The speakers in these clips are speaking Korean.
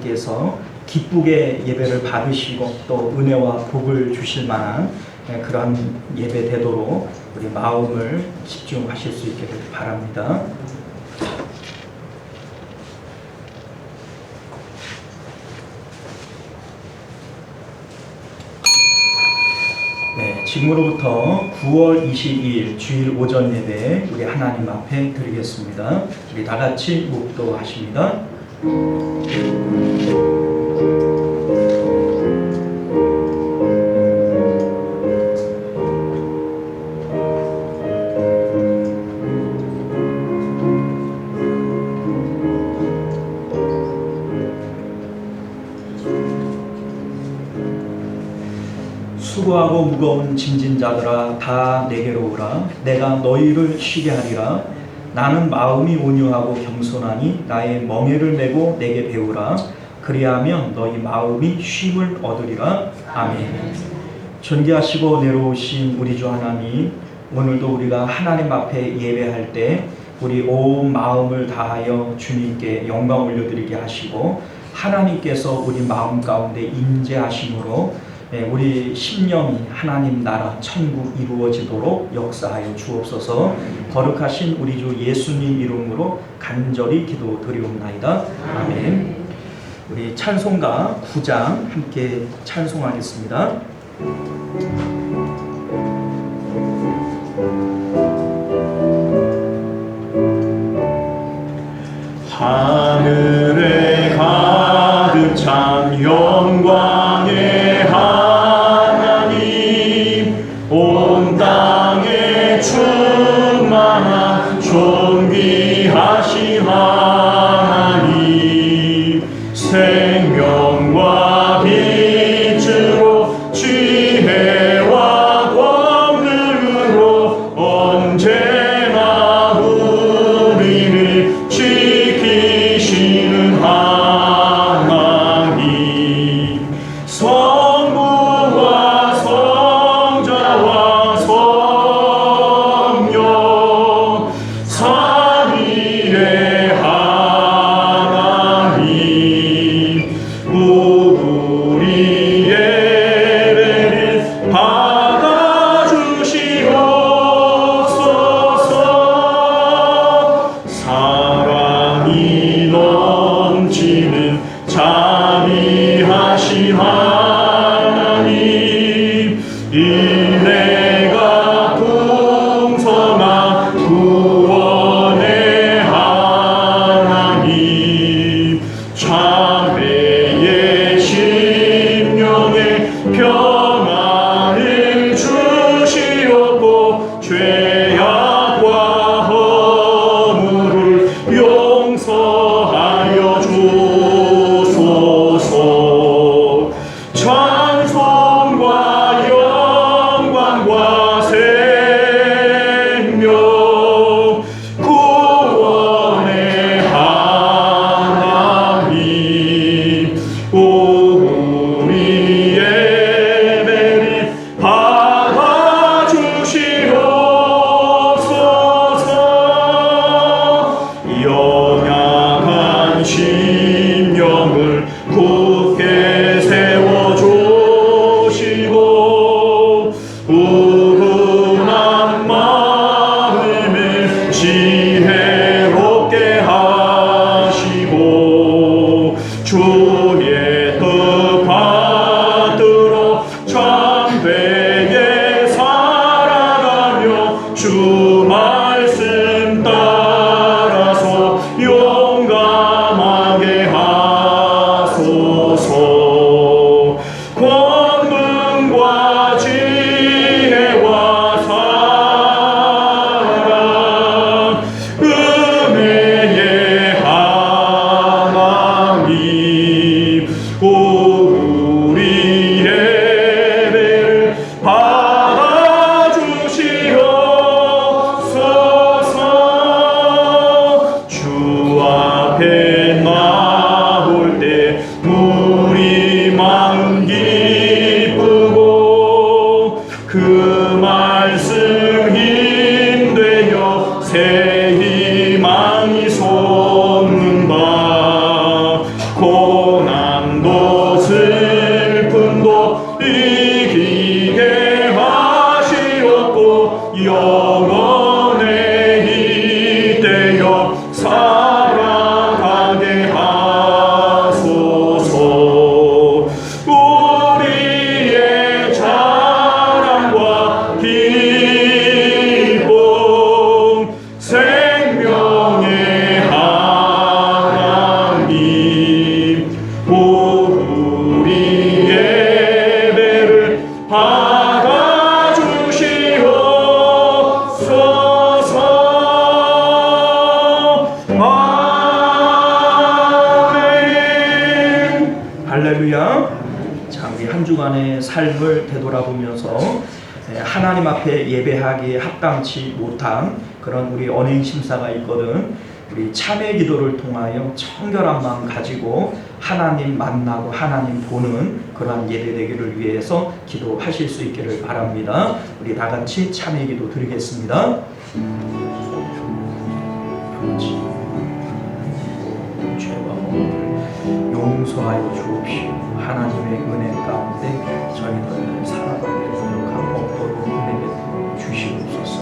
하나님께서 기쁘게 예배를 받으시고 또 은혜와 복을 주실 만한 그런 예배 되도록 우리 마음을 집중하실 수 있게 바랍니다. 지금으로부터 9월 22일 주일 오전 예배 우리 하나님 앞에 드리겠습니다. 우리 다 같이 묵도하십니다. 수고하고 무거운 짐진 자들아 다 내게로 오라. 내가 너희를 쉬게 하리라. 나는 마음이 온유하고 겸손하니 나의 멍에를 메고 내게 배우라. 그리하면 너희 마음이 쉼을 얻으리라. 아멘. 존귀하시고 내려오신 우리 주 하나님, 오늘도 우리가 하나님 앞에 예배할 때 우리 온 마음을 다하여 주님께 영광 올려드리게 하시고 하나님께서 우리 마음 가운데 임재하심으로 우리 심령이 하나님 나라 천국 이루어지도록 역사하여 주옵소서. 거룩하신 우리 주 예수님 이름으로 간절히 기도드리옵나이다. 아멘. 우리 찬송가 9장 함께 찬송하겠습니다. 하늘에 가득 찬 영광의 하나님, 온 땅에 충만한 존귀하신 하나님, 생명과 빛으로 지혜와 권능으로 언제나 우리를 지키시는 하나님, 성부와 성자와 성령 삼위의 하나님, 우리 예배를 받아주시옵소서. 사랑이 넘치는 자비하신 하나님, 인내가 풍성한 구원의 하나님, 자매의 심령에 평안을 주시옵고 죄악과 허물을 용서하여 주소서. 찬송과 영광과 생명, 구원의 하나님, 우리 예배를 받아주시옵소서. 연약한 심령을 굳게 세워주시고 우둔한 마음을 지혜롭게 하시고 주의 뜻 받들어 참되게 살아가며 주 말씀 따라서 용감하게 하소서. 권능과 지혜와 사랑, 은혜의 하나님, 우리 예배를 받아주시옵소서. 주 앞에 나올 때 우리 마음 기쁘고 그 말씀 힘되어 새 희망이 솟는다. 고난 할렐루야. 자, 우리 한 주간의 삶을 되돌아보면서 하나님 앞에 예배하기에 합당치 못한 그런 우리 언행 심사가 있거든. 우리 참회 기도를 통하여 청결한 마음 가지고 하나님 만나고 하나님 보는 그러한 예배 되기를 위해서 기도하실 수 있기를 바랍니다. 우리 다 같이 참회 기도 드리겠습니다. 죄와 허물을 용서하여 주옵시오. 하나님의 은혜 가운데 저희들 살아가는 부족함 없도록 은혜 베풀어 주시옵소서.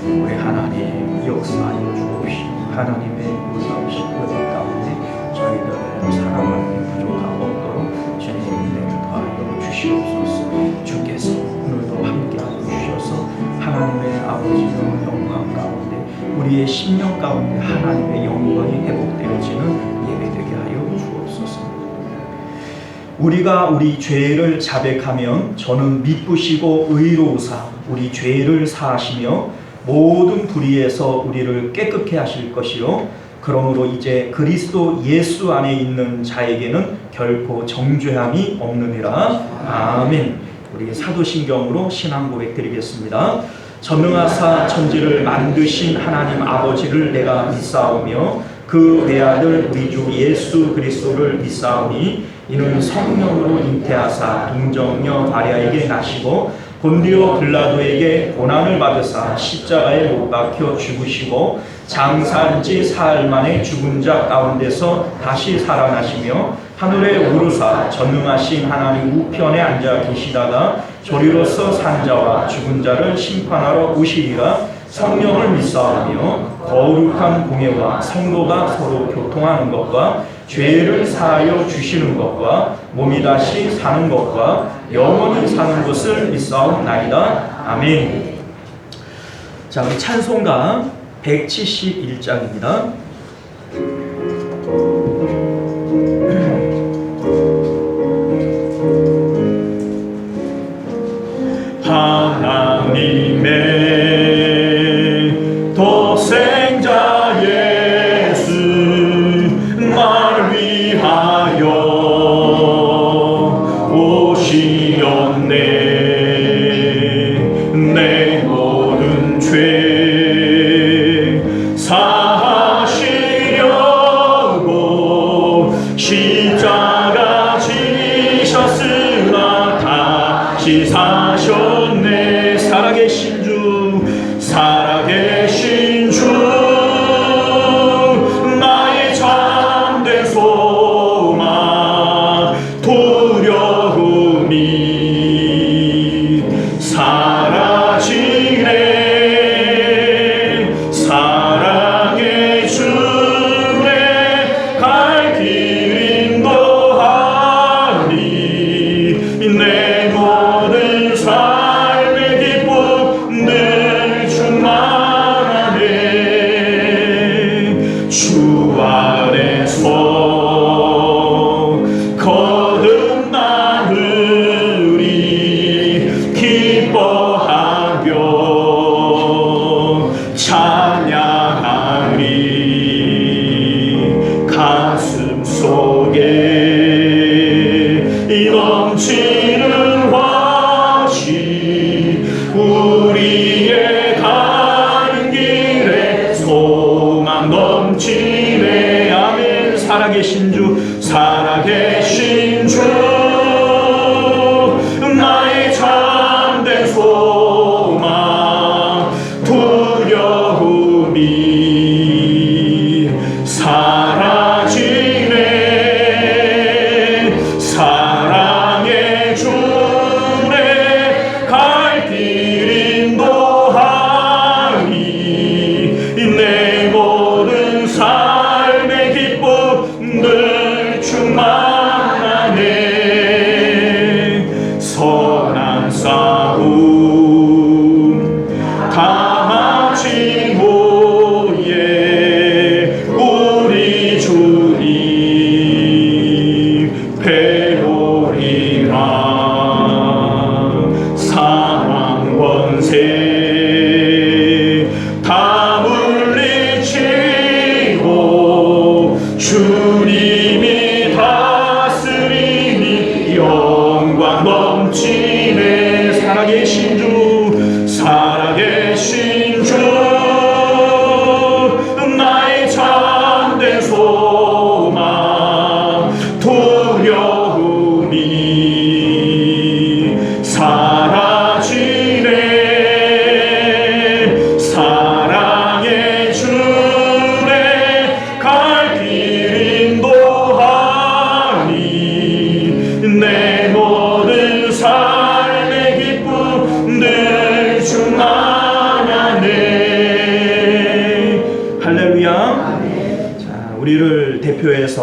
우리 하나님 역사하여 주옵시오. 하나님의 놀라우신 은혜 가운데 저희들 살아가는 부족함 없도록 주님의 은혜를 더하여 주시옵소서. 주께서 오늘도 함께하여 주셔서 하나님의 아버지의 영광 가운데 우리의 심령 가운데 하나님의 영광이 회복되어지는 예배되게 하여 주옵소서. 우리가 우리 죄를 자백하면 저는 미쁘시고 의로우사 우리 죄를 사하시며 모든 불의에서 우리를 깨끗게 하실 것이요 그러므로 이제 그리스도 예수 안에 있는 자에게는 결코 정죄함이 없느니라. 아멘. 우리 사도신경으로 신앙 고백 드리겠습니다. 전능하사 천지를 만드신 하나님 아버지를 내가 믿사오며 그 외아들 우리 주 예수 그리스도를 믿사오니 이는 성령으로 잉태하사 동정녀 마리아에게 나시고 본디오 빌라도에게 고난을 받으사 십자가에 못 박혀 죽으시고 장사한 지 사흘 만에 죽은 자 가운데서 다시 살아나시며 하늘에 오르사 전능하신 하나님 우편에 앉아 계시다가 저리로서 산 자와 죽은 자를 심판하러 오시리라. 성령을 믿사오며 거룩한 공예와 성도가 서로 교통하는 것과 죄를 사하여 주시는 것과 몸이 다시 사는 것과 영원히 사는 것을 믿사옵나이다. 아멘. 자, 우리 찬송가 171장입니다. 하나님의 독생자 예수 날 위하여 오시었네. 내 모든 죄 사하시려고 십자가 지셨으나 다시 사셨네. 살아계신 주 나의 참된 소망 두려움이 사라지네. 사랑의 주의 갈 길 인도하리. 내 모든 삶의 기쁨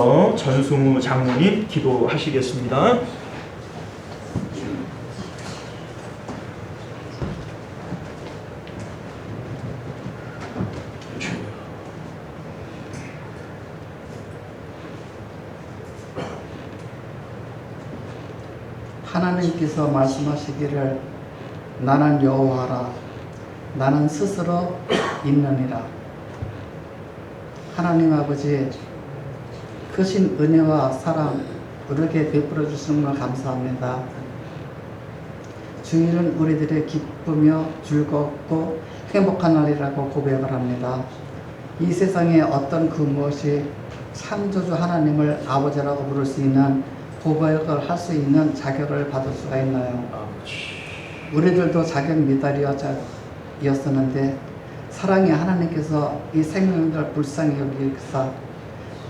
이어서 전승우 장로님 기도하시겠습니다. 하나님께서 말씀하시기를 나는 여호와라 나는 스스로 있느니라. 하나님 아버지 크신 은혜와 사랑 우리에게 베풀어 주시는 걸 감사합니다. 주일은 우리들의 기쁘며 즐겁고 행복한 날이라고 고백을 합니다. 이 세상에 어떤 그 무엇이 창조주 하나님을 아버지라고 부를 수 있는 고백을 할 수 있는 자격을 받을 수가 있나요? 우리들도 자격 미달이었었는데 사랑의 하나님께서 이 생명들 불쌍히 여기사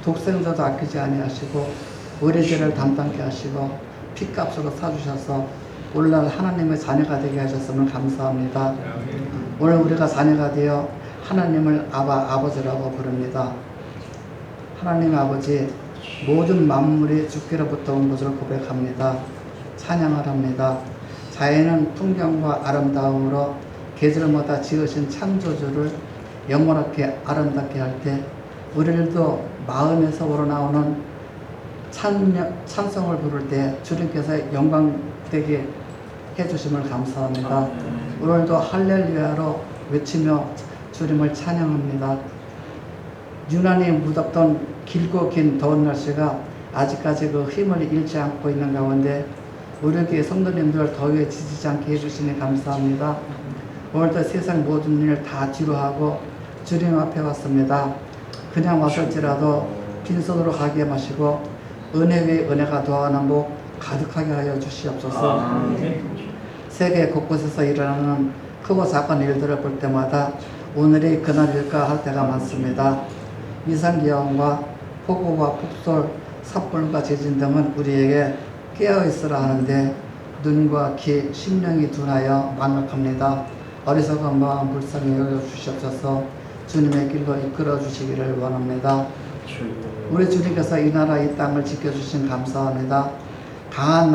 독생자도 아끼지 아니하시고 우리들을 담당케 하시고 피값으로 사주셔서 오늘날 하나님의 자녀가 되게 하셨음을 감사합니다. 오늘 우리가 자녀가 되어 하나님을 아버지라고 부릅니다. 하나님 아버지 모든 만물이 주께로부터 온 것을 고백합니다. 찬양을 합니다. 자연은 풍경과 아름다움으로 계절마다 지으신 창조주를 영원하게 아름답게 할 때 우리들도 마음에서 우러나오는 찬송을 부를 때 주님께서 영광되게 해주심을 감사합니다. 오늘도 할렐루야로 외치며 주님을 찬양합니다. 유난히 무덥던 길고 긴 더운 날씨가 아직까지 그 힘을 잃지 않고 있는 가운데 우리 교회 성도님들 더위에 지치지 않게 해주시니 감사합니다. 오늘도 세상 모든 일 다 뒤로하고 주님 앞에 왔습니다. 그냥 왔을지라도 빈손으로 가게 마시고 은혜 위에 은혜가 더하는 복 가득하게 하여 주시옵소서. 세계 곳곳에서 일어나는 크고 작은 일들을 볼 때마다 오늘이 그날일까 할 때가 많습니다. 이상기온과 폭우와 폭설, 삿불과 지진 등은 우리에게 깨어있으라 하는데 눈과 귀, 심령이 둔하여 망각합니다. 어리석은 마음 불쌍히 여겨주시옵소서. 주님의 길로 이끌어 주시기를 원합니다. 우리 주님께서 이 나라 이 땅을 지켜주신 감사합니다. 강한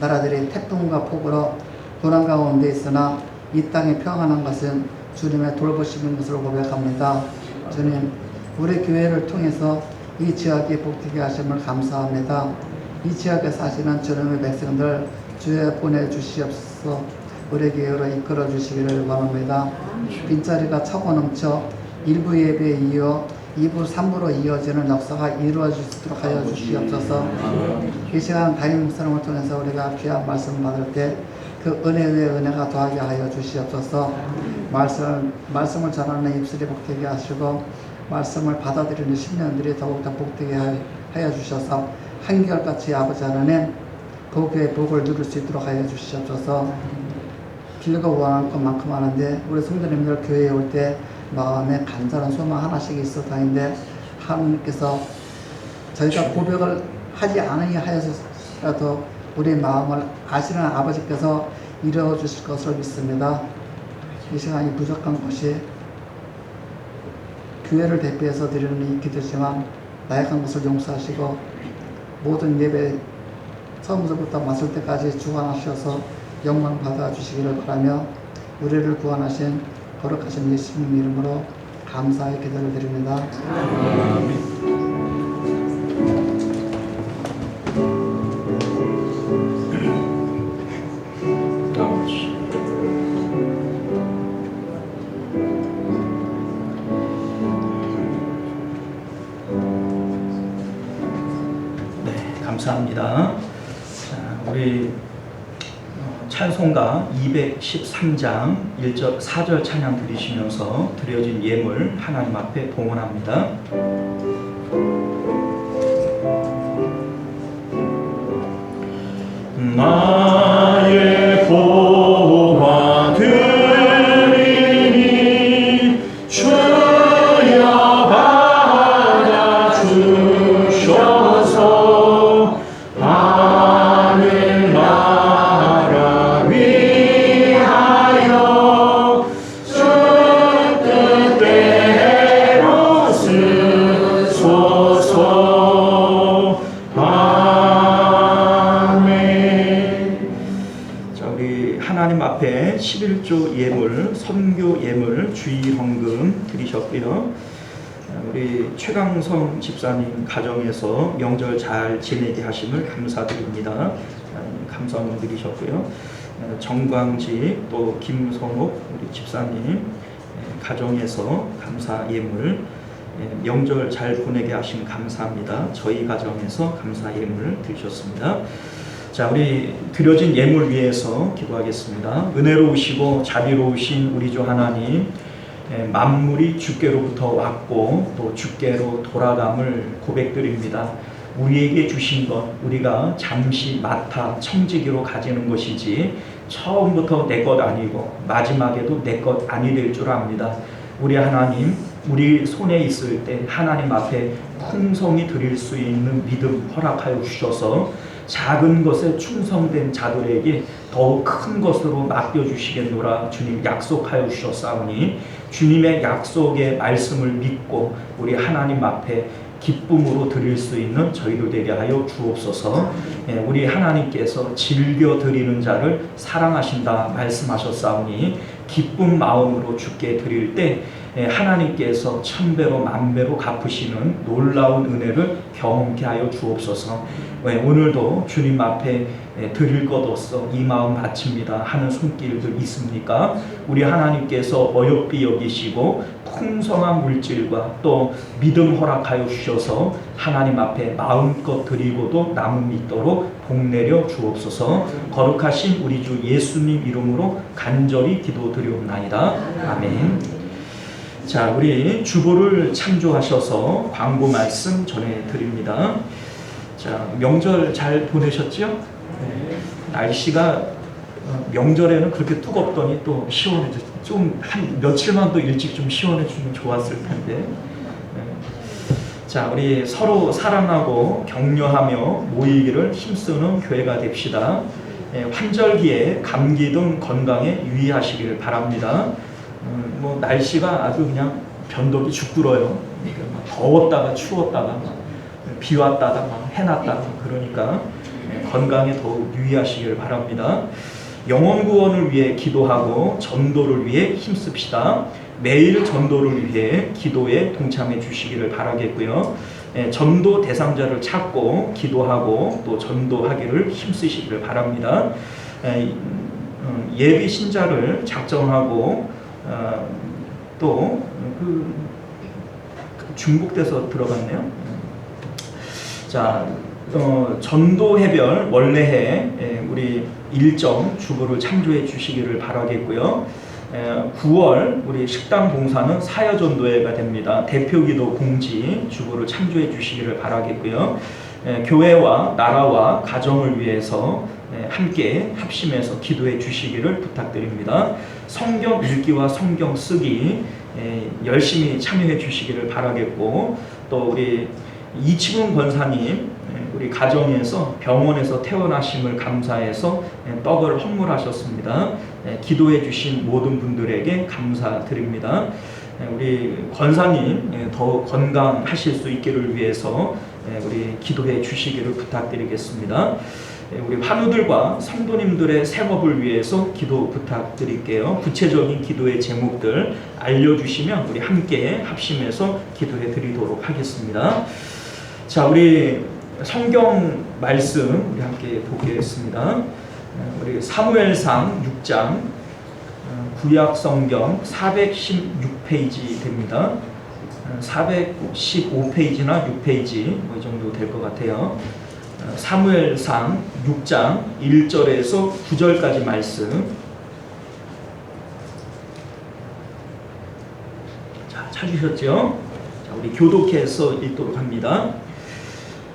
나라들이 태풍과 폭우로 고난 가운데 있으나 이 땅이 평안한 것은 주님의 돌보심인 것으로 고백합니다. 주님, 우리 교회를 통해서 이 지역이 복되게 하심을 감사합니다. 이 지역에 사시는 주님의 백성들 주에 보내주시옵소서. 우리 교회로 이끌어 주시기를 원합니다. 빈자리가 차고 넘쳐 1부 예배에 이어 2부, 3부로 이어지는 역사가 이루어지도록 하여 주시옵소서. 이 시간 담임 목사님을 통해서 우리가 귀한 말씀 받을 때 그 은혜 위에 은혜가 더하게 하여 주시옵소서. 말씀을 전하는 입술이 복되게 하시고 말씀을 받아들이는 심령들이 더욱더 복되게 하여 주셔서 한결같이 아버지 하나님 복의 복을 누릴 수 있도록 하여 주시옵소서. 빌고 원할 것만큼 하는데 우리 성도님들 교회에 올 때 마음에 간절한 소망 하나씩 있어 다니는데 하나님께서 저희가 고백을 하지 않으니 하여서라도 우리 마음을 아시는 아버지께서 이루어 주실 것을 믿습니다. 이 시간이 부족한 것이 교회를 대표해서 드리는 이 기도지만 나약한 것을 용서하시고 모든 예배 처음부터 마칠 때까지 주관하셔서 영광 받아 주시기를 바라며 우리를 구원하신 거룩하신 예수님 이름으로 감사의 기도를 드립니다. 감사합니다. 자, 우리 찬송가 213장 1절 4절 찬양 드리시면서 드려진 예물 하나님 앞에 봉헌합니다. 나의 보화 드리니 주여 받아 주셔서 하늘 나라 위하여 주 뜻대로 쓰소서. 아멘. 자, 우리 하나님 앞에 11조 예물, 선교 예물, 주일 헌금 드리셨고요. 우리 최강성 집사님 가정에서 명절 잘 지내게 하심을 감사드립니다. 감사함을 드리셨고요. 정광지 또 김성옥 우리 집사님 가정에서 감사 예물, 명절 잘 보내게 하심 감사합니다. 저희 가정에서 감사 예물 드리셨습니다. 자, 우리 드려진 예물 위해서 기도하겠습니다. 은혜로우시고 자비로우신 우리 주 하나님, 만물이 주께로부터 왔고 또 주께로 돌아감을 고백드립니다. 우리에게 주신 것 우리가 잠시 맡아 청지기로 가지는 것이지 처음부터 내 것 아니고 마지막에도 내 것 아니 될 줄 압니다. 우리 하나님, 우리 손에 있을 때 하나님 앞에 풍성히 드릴 수 있는 믿음 허락하여 주셔서 작은 것에 충성된 자들에게 더욱 큰 것으로 맡겨주시겠노라 주님 약속하여 주셨사오니 주님의 약속의 말씀을 믿고 우리 하나님 앞에 기쁨으로 드릴 수 있는 저희들 되게 하여 주옵소서. 우리 하나님께서 즐겨 드리는 자를 사랑하신다 말씀하셨사오니 기쁜 마음으로 주께 드릴 때 하나님께서 천배로 만배로 갚으시는 놀라운 은혜를 경험케 하여 주옵소서. 오늘도 주님 앞에 드릴 것 없어 이 마음 바칩니다 하는 손길들 있습니까? 우리 하나님께서 어여삐 여기시고 풍성한 물질과 또 믿음 허락하여 주셔서 하나님 앞에 마음껏 드리고도 남음 있도록 복내려 주옵소서. 거룩하신 우리 주 예수님 이름으로 간절히 기도드리옵나이다. 아멘. 자, 우리 주보를 참조하셔서 광고 말씀 전해드립니다. 자, 명절 잘 보내셨죠? 네. 날씨가 명절에는 그렇게 뜨겁더니 또 시원해져. 좀 한 며칠만 더 일찍 좀 시원해주면 좋았을 텐데. 네. 자, 우리 서로 사랑하고 격려하며 모이기를 힘쓰는 교회가 됩시다. 환절기에 감기 등 건강에 유의하시기를 바랍니다. 뭐 날씨가 아주 그냥 변덕이 죽들어요. 그러니까 더웠다가 추웠다가 비 왔다가 막 해놨다가 그러니까 건강에 더욱 유의하시길 바랍니다. 영혼 구원을 위해 기도하고 전도를 위해 힘씁시다. 매일 전도를 위해 기도에 동참해 주시기를 바라겠고요. 전도 대상자를 찾고 기도하고 또 전도하기를 힘쓰시기를 바랍니다. 예비 신자를 작정하고 또 중복돼서 들어갔네요. 자, 전도 해별 원래해 우리 일정 주보를 참조해 주시기를 바라겠고요. 9월 우리 식당 봉사는 사여전도회가 됩니다. 대표기도 공지 주보를 참조해 주시기를 바라겠고요. 교회와 나라와 가정을 위해서 함께 합심해서 기도해 주시기를 부탁드립니다. 성경 읽기와 성경 쓰기 열심히 참여해 주시기를 바라겠고, 또 우리 이치문 권사님 우리 가정에서 병원에서 태어나심을 감사해서 떡을 헌물하셨습니다. 기도해 주신 모든 분들에게 감사드립니다. 우리 권사님 더 건강하실 수 있기를 위해서 우리 기도해 주시기를 부탁드리겠습니다. 우리 환우들과 성도님들의 생업을 위해서 기도 부탁드릴게요. 구체적인 기도의 제목들 알려주시면 우리 함께 합심해서 기도해 드리도록 하겠습니다. 자, 우리 성경 말씀 우리 함께 보겠습니다. 우리 사무엘상 6장 구약 성경 416페이지 됩니다. 415페이지나 6페이지 뭐 이 정도 될 것 같아요. 사무엘상 6장 1절에서 9절까지 말씀. 자, 찾으셨죠? 자, 우리 교독해서 읽도록 합니다.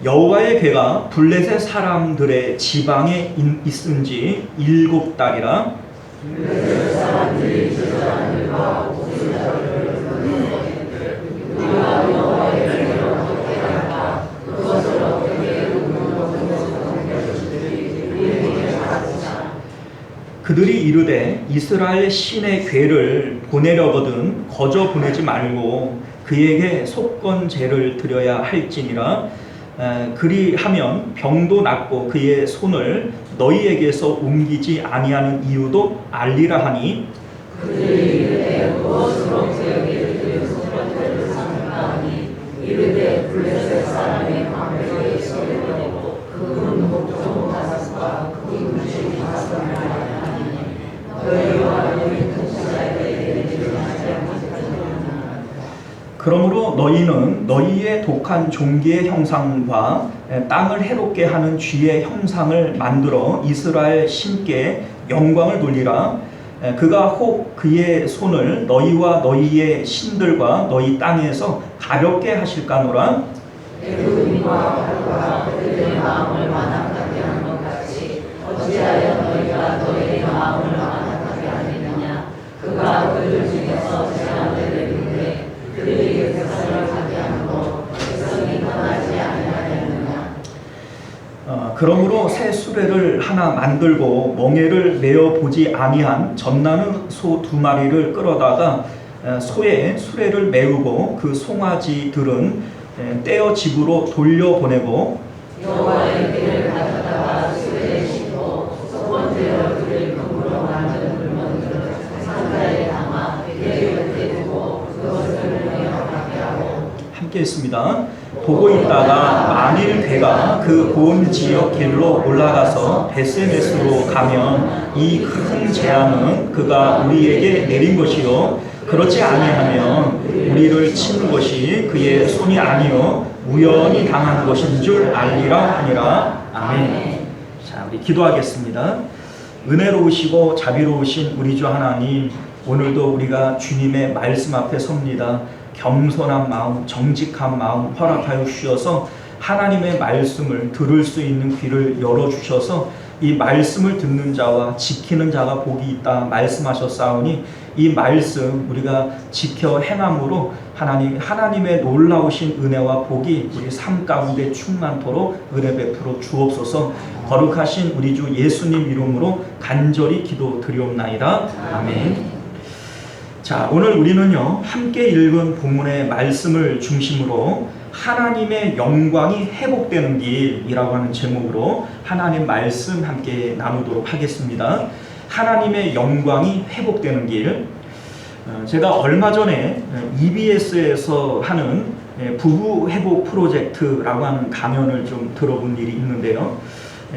여호와의 괴가 블레셋 사람들의 지방에 있은 지 7달이라 블레셋 사람들이 제사장들과 목수자들을 부르는 것인데 우리가 여호와의 괴를 어떻게 할까? 그것을 어떻게 그들이 이르되 이스라엘 신의 괴를 보내려거든 거저 보내지 말고 그에게 속건제를 드려야 할지니라. 그리하면 병도 낫고 그의 손을 너희에게서 옮기지 아니하는 이유도 알리라 하니 그들이 이르되 무엇으로 저에게 그 손편지를 상하니 이르되 블레셋 사람의 광대에 소리내고 그 목종 다섯과 그 음식 다섯을 하니 너희와 너희 통치자에게 일어나지 않겠느냐. 그러므로 너희는 너희의 독한 종기의 형상과 땅을 해롭게 하는 쥐의 형상을 만들어 이스라엘 신께 영광을 돌리라. 그가 혹 그의 손을 너희와 너희의 신들과 너희 땅에서 가볍게 하실까노라. 에돔과 발과 그들의 마음을 완악하게 하는 것 같이 어찌하여 너희가 너희의 마음을 완악하게 하느냐. 그가 그들 중에서 재앙을 내리되 그들에게 백성을 가게 하므로 백성이 떠나지 아니하였느냐. 그러므로 새 수레를 하나 만들고 멍에를 메어 보지 아니한 젖나는 소 2마리를 끌어다가 소의 수레를 메우고 그 송아지들은 떼어 집으로 돌려보내고 여호와의 길을 가져다가 수레에 싣고 첫 번째 얼굴을 금으로 만든 물건들을 상자에 담아 배 곁에 두고 그것을 메어 가게 하고 함께 했습니다. 보고 있다가 만일 배가 그 본 지역 길로 올라가서 베세메스로 가면 이 큰 재앙은 그가 우리에게 내린 것이요 그렇지 아니하면 우리를 친 것이 그의 손이 아니요 우연히 당한 것인 줄 알리라 하니라. 아멘. 자, 우리 기도하겠습니다. 은혜로우시고 자비로우신 우리 주 하나님, 오늘도 우리가 주님의 말씀 앞에 섭니다. 겸손한 마음, 정직한 마음 허락하여 주셔서 하나님의 말씀을 들을 수 있는 귀를 열어주셔서 이 말씀을 듣는 자와 지키는 자가 복이 있다 말씀하셨사오니 이 말씀 우리가 지켜 행함으로 하나님의 놀라우신 은혜와 복이 우리 삶 가운데 충만토록 은혜 베풀어 주옵소서. 거룩하신 우리 주 예수님 이름으로 간절히 기도드리옵나이다. 아멘. 자, 오늘 우리는요 함께 읽은 본문의 말씀을 중심으로 하나님의 영광이 회복되는 길이라고 하는 제목으로 하나님 말씀 함께 나누도록 하겠습니다. 하나님의 영광이 회복되는 길. 제가 얼마 전에 EBS에서 하는 부부 회복 프로젝트라고 하는 강연을 좀 들어본 일이 있는데요.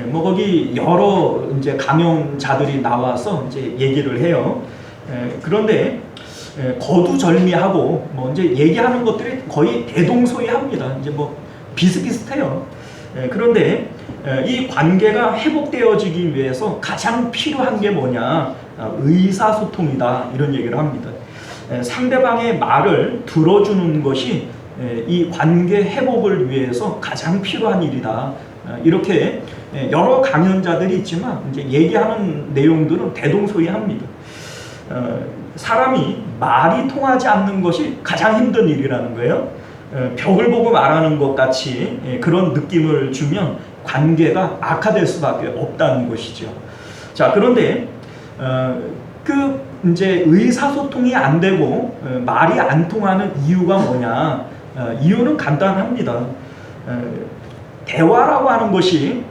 뭐 거기 여러 이제 강연자들이 나와서 이제 얘기를 해요. 그런데 거두절미하고 뭐 이제 얘기하는 것들이 거의 대동소이합니다. 이제 뭐 비슷비슷해요. 그런데 이 관계가 회복되어지기 위해서 가장 필요한 게 뭐냐? 의사소통이다. 이런 얘기를 합니다. 상대방의 말을 들어주는 것이 이 관계 회복을 위해서 가장 필요한 일이다. 이렇게 여러 강연자들이 있지만 이제 얘기하는 내용들은 대동소이합니다. 사람이 말이 통하지 않는 것이 가장 힘든 일이라는 거예요. 벽을 보고 말하는 것 같이 그런 느낌을 주면 관계가 악화될 수밖에 없다는 것이죠. 자, 그런데 그 이제 의사소통이 안 되고 말이 안 통하는 이유가 뭐냐? 이유는 간단합니다. 대화라고 하는 것이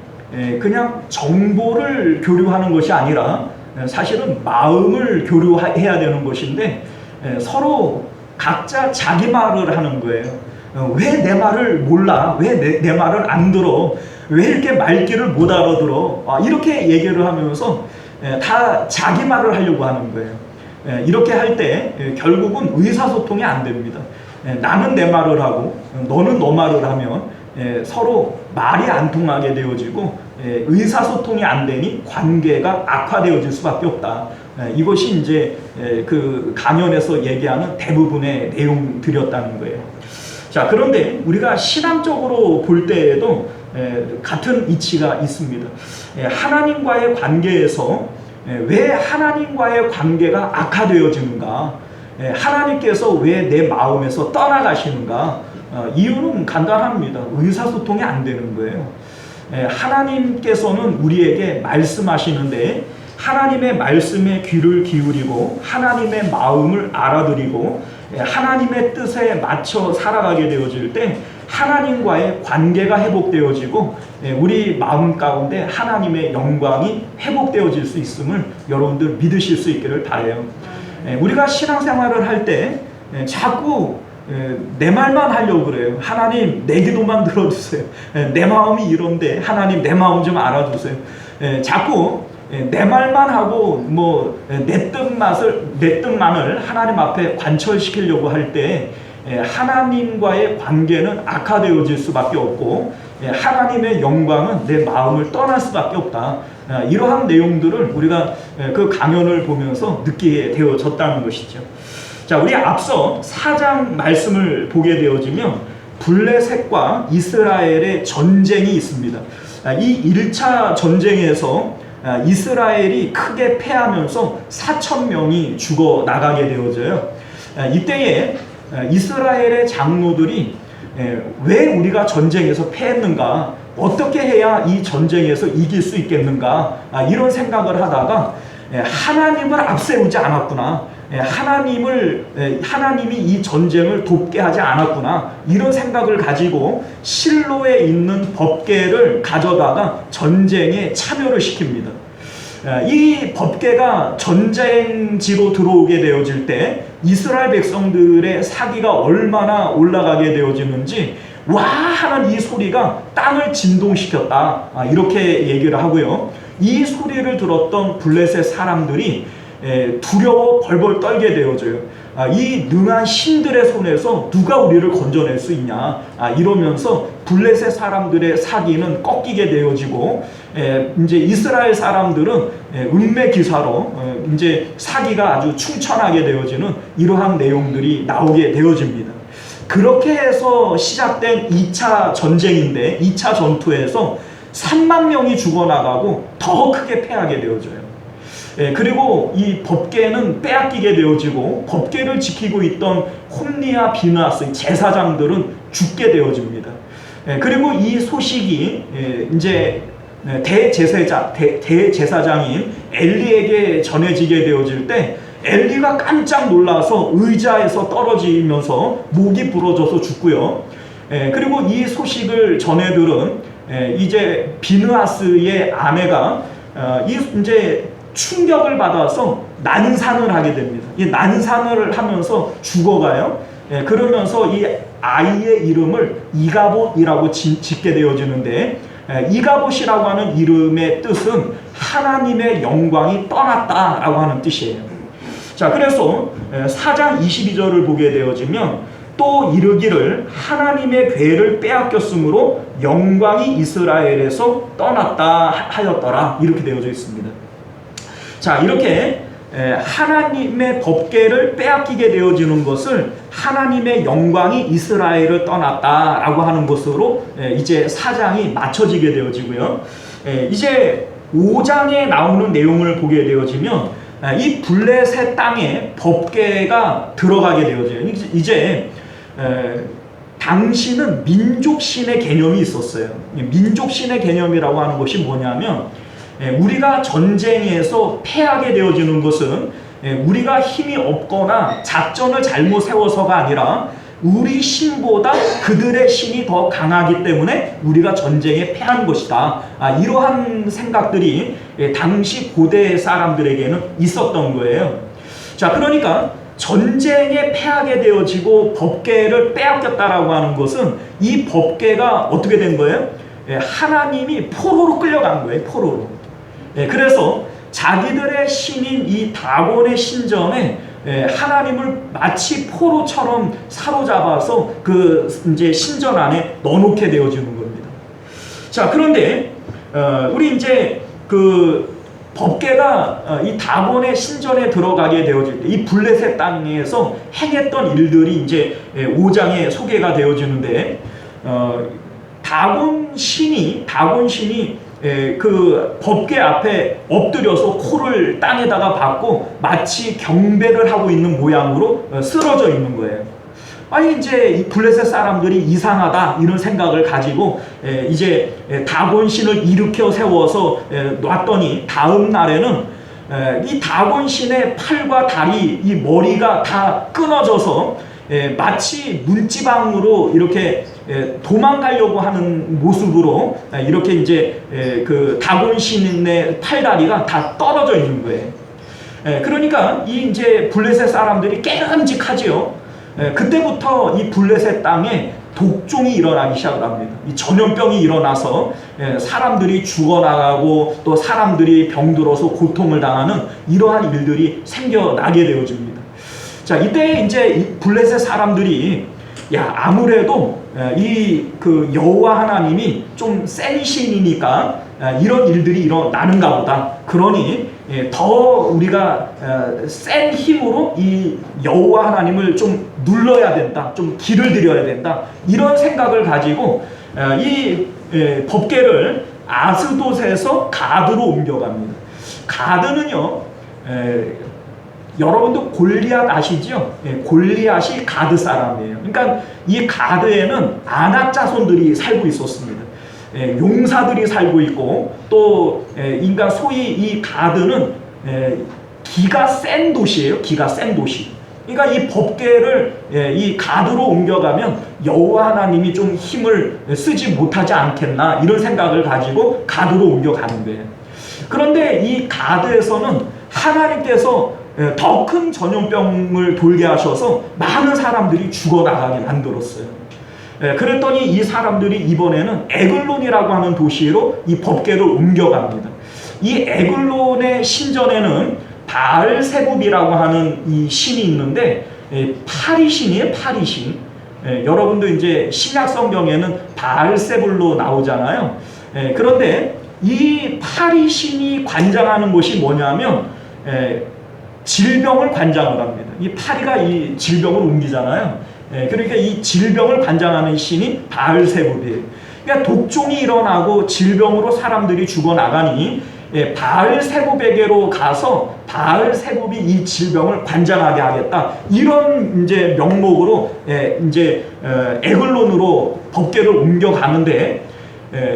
그냥 정보를 교류하는 것이 아니라 사실은 마음을 교류해야 되는 것인데 서로 각자 자기 말을 하는 거예요. 왜 내 말을 몰라? 왜 내 말을 안 들어? 왜 이렇게 말귀를 못 알아들어? 이렇게 얘기를 하면서 다 자기 말을 하려고 하는 거예요. 이렇게 할 때 결국은 의사소통이 안 됩니다. 나는 내 말을 하고 너는 너 말을 하면 서로 말이 안 통하게 되어지고 의사소통이 안 되니 관계가 악화되어질 수밖에 없다. 이것이 이제 그 강연에서 얘기하는 대부분의 내용들이었다는 거예요. 자, 그런데 우리가 신앙적으로 볼 때에도 같은 이치가 있습니다. 하나님과의 관계에서 왜 하나님과의 관계가 악화되어지는가? 하나님께서 왜 내 마음에서 떠나가시는가? 이유는 간단합니다. 의사소통이 안 되는 거예요. 하나님께서는 우리에게 말씀하시는데 하나님의 말씀에 귀를 기울이고 하나님의 마음을 알아들이고 하나님의 뜻에 맞춰 살아가게 되어질 때 하나님과의 관계가 회복되어지고 우리 마음 가운데 하나님의 영광이 회복되어질 수 있음을 여러분들 믿으실 수 있기를 바라요. 우리가 신앙생활을 할 때 자꾸 내 말만 하려고 그래요. 하나님 내 기도만 들어주세요. 내 마음이 이런데 하나님 내 마음 좀 알아주세요. 자꾸 내 말만 하고 내 뜻만을 하나님 앞에 관철시키려고 할 때 하나님과의 관계는 악화되어질 수밖에 없고 하나님의 영광은 내 마음을 떠날 수밖에 없다. 이러한 내용들을 우리가 그 강연을 보면서 느끼게 되어졌다는 것이죠. 자, 우리 앞서 4장 말씀을 보게 되어지면 블레셋과 이스라엘의 전쟁이 있습니다. 이 1차 전쟁에서 이스라엘이 크게 패하면서 4,000명이 죽어나가게 되어져요. 이때에 이스라엘의 장로들이 왜 우리가 전쟁에서 패했는가, 어떻게 해야 이 전쟁에서 이길 수 있겠는가, 이런 생각을 하다가 하나님을 앞세우지 않았구나, 하나님이 이 전쟁을 돕게 하지 않았구나, 이런 생각을 가지고 실로에 있는 법궤를 가져다가 전쟁에 참여를 시킵니다. 이 법궤가 전쟁지로 들어오게 되어질 때 이스라엘 백성들의 사기가 얼마나 올라가게 되어지는지 와 하는 이 소리가 땅을 진동시켰다, 이렇게 얘기를 하고요. 이 소리를 들었던 블레셋 사람들이 두려워 벌벌 떨게 되어져요. 이 능한 신들의 손에서 누가 우리를 건져낼 수 있냐, 이러면서 블레셋 사람들의 사기는 꺾이게 되어지고 이제 이스라엘 사람들은 은매기사로 이제 사기가 아주 충천하게 되어지는 이러한 내용들이 나오게 되어집니다. 그렇게 해서 시작된 2차 전쟁인데 2차 전투에서 3만 명이 죽어나가고 더 크게 패하게 되어져요. 그리고 이 법궤는 빼앗기게 되어지고 법궤를 지키고 있던 홈리와 비느하스 제사장들은 죽게 되어집니다. 그리고 이 소식이 이제 대제사장인 엘리에게 전해지게 되어질 때 엘리가 깜짝 놀라서 의자에서 떨어지면서 목이 부러져서 죽고요. 그리고 이 소식을 전해들은 이제 비느하스의 아내가 이제 충격을 받아서 난산을 하게 됩니다. 이 난산을 하면서 죽어가요. 그러면서 이 아이의 이름을 이가봇이라고 짓게 되어지는데, 이가봇이라고 하는 이름의 뜻은 하나님의 영광이 떠났다라고 하는 뜻이에요. 자, 그래서 4장 22절을 보게 되어지면 또 이르기를 하나님의 궤를 빼앗겼으므로 영광이 이스라엘에서 떠났다 하였더라, 이렇게 되어져 있습니다. 자, 이렇게 하나님의 법궤를 빼앗기게 되어지는 것을 하나님의 영광이 이스라엘을 떠났다라고 하는 것으로 이제 4장이 맞춰지게 되어지고요. 이제 5장에 나오는 내용을 보게 되어지면 이 블레셋 땅에 법궤가 들어가게 되어져요. 이제 당시는 민족신의 개념이 있었어요. 민족신의 개념이라고 하는 것이 뭐냐면 우리가 전쟁에서 패하게 되어지는 것은 우리가 힘이 없거나 작전을 잘못 세워서가 아니라 우리 신보다 그들의 신이 더 강하기 때문에 우리가 전쟁에 패한 것이다. 이러한 생각들이 당시 고대 사람들에게는 있었던 거예요. 자, 그러니까 전쟁에 패하게 되어지고 법궤를 빼앗겼다라고 하는 것은 이 법궤가 어떻게 된 거예요? 하나님이 포로로 끌려간 거예요. 포로로. 그래서 자기들의 신인 이 다곤의 신전에 하나님을 마치 포로처럼 사로잡아서 그 이제 신전 안에 넣어놓게 되어지는 겁니다. 자, 그런데 우리 이제 그 법궤가 이 다곤의 신전에 들어가게 되어질 때 이 블레셋 땅에서 행했던 일들이 이제 5장에 소개가 되어지는데, 다곤 신이 그 법궤 앞에 엎드려서 코를 땅에다가 박고 마치 경배를 하고 있는 모양으로 쓰러져 있는 거예요. 아니, 이제 이 블레셋 사람들이 이상하다 이런 생각을 가지고 이제 다곤 신을 일으켜 세워서 놨더니 다음 날에는 이 다곤 신의 팔과 다리, 이 머리가 다 끊어져서 마치 문지방으로 이렇게 도망가려고 하는 모습으로 이렇게 이제 그 다곤 신의 팔다리가 다 떨어져 있는 거예요. 그러니까 이 이제 블레셋 사람들이 깨름직하지요. 그때부터 이 블레셋 땅에 독종이 일어나기 시작을 합니다. 이 전염병이 일어나서 사람들이 죽어나가고 또 사람들이 병들어서 고통을 당하는 이러한 일들이 생겨나게 되어집니다. 자, 이때 이제 이 블레셋 사람들이 아무래도 이 그 여호와 하나님이 좀 센 신이니까 이런 일들이 일어나는가 보다. 그러니 더 우리가 센 힘으로 이 여호와 하나님을 좀 눌러야 된다, 좀 길을 들여야 된다, 이런 생각을 가지고 이 법궤를 아스돗에서 가드로 옮겨갑니다. 가드는요, 여러분도 골리앗 아시죠? 골리앗이 가드 사람이에요. 그러니까 이 가드에는 아낙 자손들이 살고 있었습니다. 용사들이 살고 있고 또 인간 소위 이 가드는 기가 센 도시예요. 기가 센 도시. 그러니까 이 법궤를 이 가드로 옮겨가면 여호와 하나님이 좀 힘을 쓰지 못하지 않겠나, 이런 생각을 가지고 가드로 옮겨가는 거예요. 그런데 이 가드에서는 하나님께서 더 큰 전염병을 돌게 하셔서 많은 사람들이 죽어나가게 만들었어요. 그랬더니 이 사람들이 이번에는 에글론이라고 하는 도시로 이 법궤를 옮겨갑니다. 이 에글론의 신전에는 바알세붑이라고 하는 이 신이 있는데, 파리신이에요, 파리신. 여러분도 이제 신약 성경에는 바알세불로 나오잖아요. 그런데 이 파리신이 관장하는 것이 뭐냐면 질병을 관장을 합니다. 이 파리가 이 질병을 옮기잖아요. 그러니까 이 질병을 관장하는 신이 바알세붑이에요. 그러니까 독종이 일어나고 질병으로 사람들이 죽어나가니 바알세붑에게로 가서 바알세붑이 이 질병을 관장하게 하겠다, 이런 이제 명목으로 이제 에글론으로 법궤를 옮겨가는데,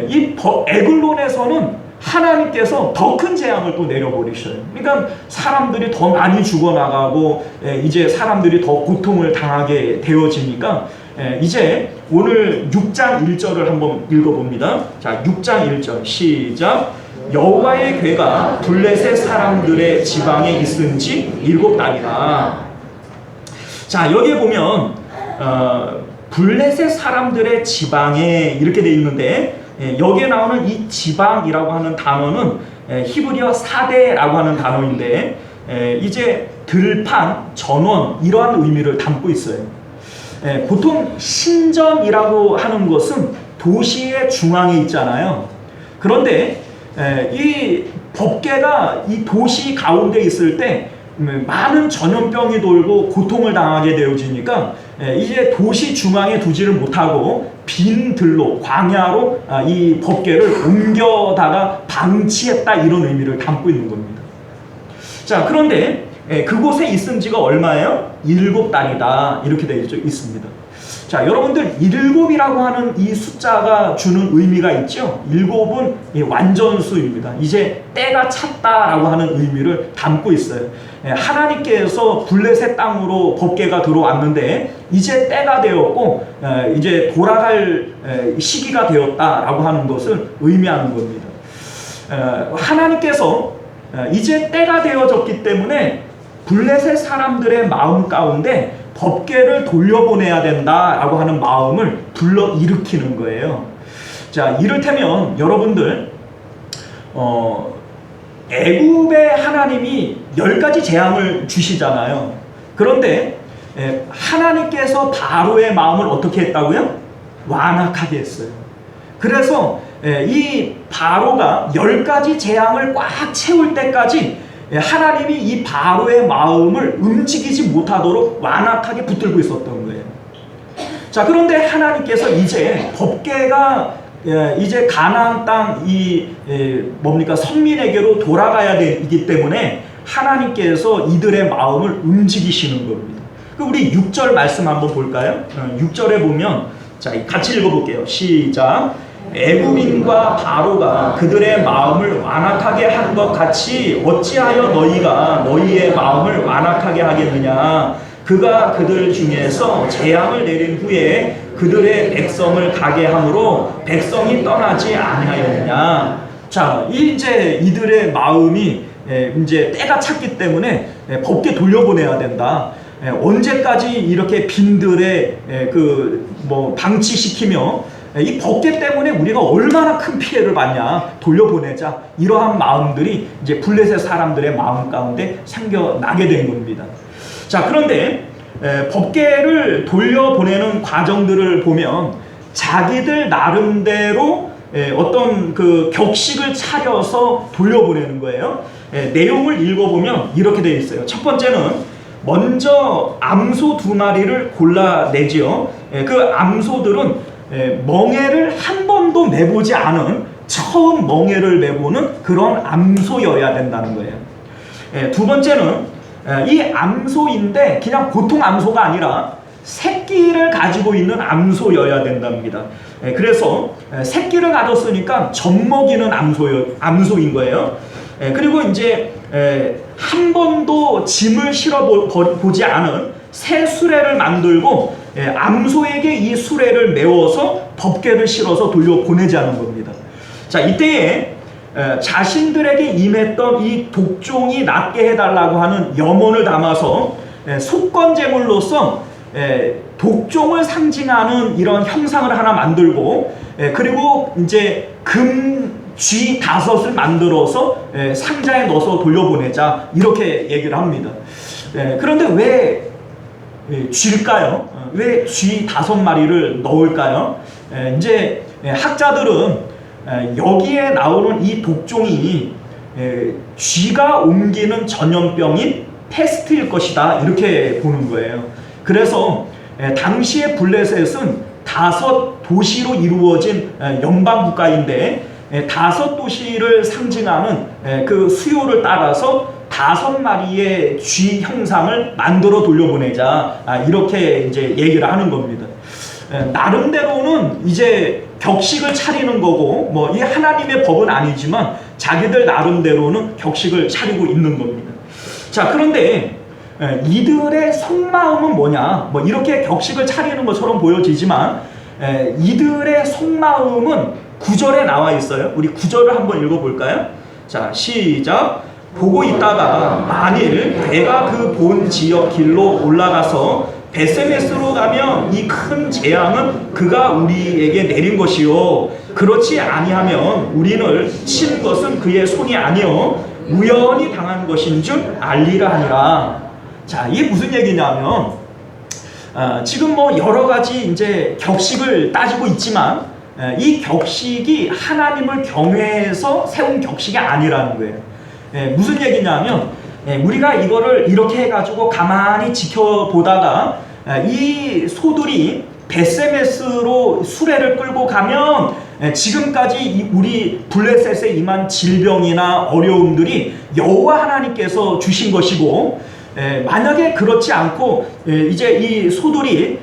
이 에글론에서는 하나님께서 더 큰 재앙을 또 내려버리셔요. 그러니까 사람들이 더 많이 죽어나가고 이제 사람들이 더 고통을 당하게 되어지니까 이제 오늘 6장 1절을 한번 읽어봅니다. 자, 6장 1절 시작. 여호와의 궤가 블레셋 사람들의 지방에 있은 지 7달이라. 자, 여기에 보면 블레셋 사람들의 지방에 이렇게 돼 있는데, 여기에 나오는 이 지방이라고 하는 단어는 히브리어 사대라고 하는 단어인데, 이제 들판, 전원, 이러한 의미를 담고 있어요. 보통 신전이라고 하는 것은 도시의 중앙에 있잖아요. 그런데 이 법궤가 이 도시 가운데 있을 때 많은 전염병이 돌고 고통을 당하게 되어지니까 이제 도시 중앙에 두지를 못하고 빈 들로, 광야로 이 법궤를 옮겨다가 방치했다, 이런 의미를 담고 있는 겁니다. 자, 그런데 그곳에 있은 지가 얼마예요? 7달이다, 이렇게 되어 있습니다. 자, 여러분들 7이라고 하는 이 숫자가 주는 의미가 있죠. 7은 완전수입니다. 이제 때가 찼다라고 하는 의미를 담고 있어요. 하나님께서 블레셋 땅으로 법궤가 들어왔는데 이제 때가 되었고 이제 돌아갈 시기가 되었다라고 하는 것을 의미하는 겁니다. 하나님께서 이제 때가 되어졌기 때문에 블레셋 사람들의 마음 가운데 법궤를 돌려보내야 된다라고 하는 마음을 불러일으키는 거예요. 자, 이를테면 여러분들 애굽의 하나님이 10가지 재앙을 주시잖아요. 그런데 하나님께서 바로의 마음을 어떻게 했다고요? 완악하게 했어요. 그래서 이 바로가 10가지 재앙을 꽉 채울 때까지 하나님이 이 바로의 마음을 움직이지 못하도록 완악하게 붙들고 있었던 거예요. 자, 그런데 하나님께서 이제 법궤가 이제 가나안 땅 뭡니까 선민에게로 돌아가야 되기 때문에 하나님께서 이들의 마음을 움직이시는 겁니다. 우리 6절 말씀 한번 볼까요? 6절에 보면, 자, 같이 읽어볼게요. 시작. 애굽인과 바로가 그들의 마음을 완악하게 한 것 같이 어찌하여 너희가 너희의 마음을 완악하게 하겠느냐. 그가 그들 중에서 재앙을 내린 후에 그들의 백성을 가게 함으로 백성이 떠나지 아니하였느냐. 자, 이제 이들의 마음이 이제 때가 찼기 때문에 법계 돌려보내야 된다. 언제까지 이렇게 빈들에 방치시키며 이 법계 때문에 우리가 얼마나 큰 피해를 받냐, 돌려보내자. 이러한 마음들이 이제 블레셋 사람들의 마음 가운데 생겨나게 된 겁니다. 자, 그런데 법계를 돌려보내는 과정들을 보면 자기들 나름대로 어떤 그 격식을 차려서 돌려보내는 거예요. 내용을 읽어보면 이렇게 되어 있어요. 첫 번째는 먼저 암소 2마리를 골라내지요. 그 암소들은 멍에를 한 번도 매보지 않은 처음 멍에를 매보는 그런 암소여야 된다는 거예요. 두 번째는 이 암소인데 그냥 보통 암소가 아니라 새끼를 가지고 있는 암소여야 된답니다. 그래서 새끼를 가졌으니까 젖먹이는 암소인 거예요. 그리고 이제 한 번도 짐을 실어보지 않은 새 수레를 만들고 암소에게 이 수레를 메워서 법궤를 실어서 돌려보내자는 겁니다. 자, 이때에 자신들에게 임했던 이 독종이 낫게 해달라고 하는 염원을 담아서 속건제물로서 독종을 상징하는 이런 형상을 하나 만들고 그리고 이제 쥐 5을 만들어서 상자에 넣어서 돌려보내자, 이렇게 얘기를 합니다. 그런데 왜 쥐일까요? 왜 쥐 5마리를 넣을까요? 이제 학자들은 여기에 나오는 이 독종이 쥐가 옮기는 전염병인 패스트일 것이다, 이렇게 보는 거예요. 그래서 당시의 블레셋은 5도시로 이루어진 연방국가인데 5도시를 상징하는 그 수요를 따라서 5마리의 쥐 형상을 만들어 돌려보내자, 이렇게 이제 얘기를 하는 겁니다. 나름대로는 이제 격식을 차리는 거고, 뭐 이 하나님의 법은 아니지만 자기들 나름대로는 격식을 차리고 있는 겁니다. 자, 그런데 이들의 속마음은 뭐냐? 뭐 이렇게 격식을 차리는 것처럼 보여지지만 이들의 속마음은 9절에 나와 있어요. 우리 9절을 한번 읽어볼까요? 자, 시작. 보고 있다가 만일 배가 그 본 지역 길로 올라가서 베세메스로 가면 이 큰 재앙은 그가 우리에게 내린 것이요, 그렇지 아니하면 우리를 친 것은 그의 손이 아니요 우연히 당한 것인 줄 알리라 하니라. 자, 이게 무슨 얘기냐면 지금 뭐 여러 가지 이제 격식을 따지고 있지만 이 격식이 하나님을 경외해서 세운 격식이 아니라는 거예요. 무슨 얘기냐면 우리가 이거를 이렇게 해가지고 가만히 지켜보다가 이 소들이 베세메스로 수레를 끌고 가면 지금까지 우리 블레셋에 임한 질병이나 어려움들이 여호와 하나님께서 주신 것이고, 만약에 그렇지 않고 이제 이 소들이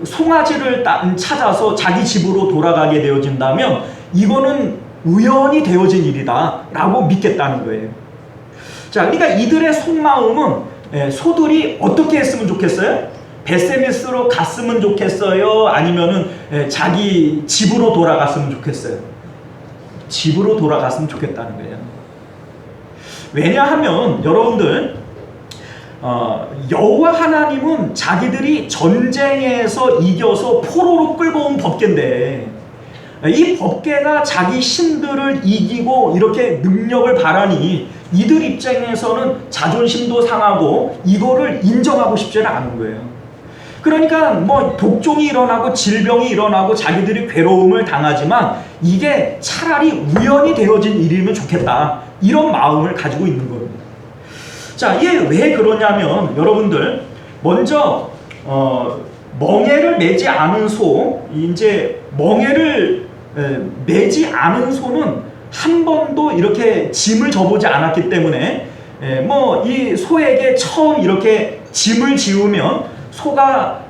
송아지를 찾아서 자기 집으로 돌아가게 되어진다면 이거는 우연히 되어진 일이다 라고 믿겠다는 거예요. 자, 그러니까 이들의 속마음은 소들이 어떻게 했으면 좋겠어요? 베세메스로 갔으면 좋겠어요? 아니면은 자기 집으로 돌아갔으면 좋겠어요? 집으로 돌아갔으면 좋겠다는 거예요. 왜냐하면 여러분들 여호와 하나님은 자기들이 전쟁에서 이겨서 포로로 끌고 온 법궤인데 이 법궤가 자기 신들을 이기고 이렇게 능력을 바라니 이들 입장에서는 자존심도 상하고 이거를 인정하고 싶지는 않은 거예요. 그러니까 뭐 독종이 일어나고 질병이 일어나고 자기들이 괴로움을 당하지만 이게 차라리 우연히 되어진 일이면 좋겠다, 이런 마음을 가지고 있는 겁니다. 자, 이게 왜 그러냐면 여러분들 먼저 멍에를 매지 않은 소, 이제 멍에를 매지 않은 소는 한 번도 이렇게 짐을 져보지 않았기 때문에 뭐 이 소에게 처음 이렇게 짐을 지우면 소가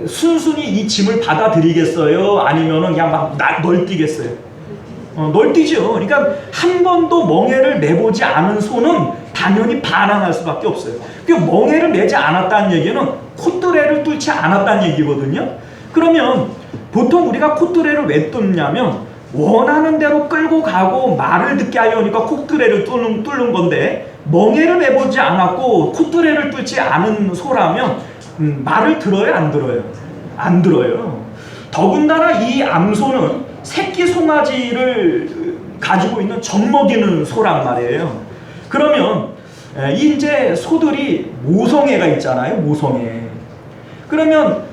순순히 이 짐을 받아들이겠어요? 아니면은 그냥 막 널뛰겠어요? 널뛰죠. 그러니까 한 번도 멍에를 매보지 않은 소는 당연히 반항할 수밖에 없어요. 그 멍에를 매지 않았다는 얘기는 콧뚜레를 뚫지 않았다는 얘기거든요. 그러면 보통 우리가 콧뚜레를 왜 뚫냐면 원하는 대로 끌고 가고 말을 듣게 하려니까 콧뚜레를 뚫는 건데, 멍에를 매보지 않았고 콧뚜레를 뚫지 않은 소라면 말을 들어요, 안 들어요? 안 들어요. 더군다나 이 암소는 새끼 송아지를 가지고 있는 젖먹이는 소란 말이에요. 그러면 이제 소들이 모성애가 있잖아요, 모성애. 그러면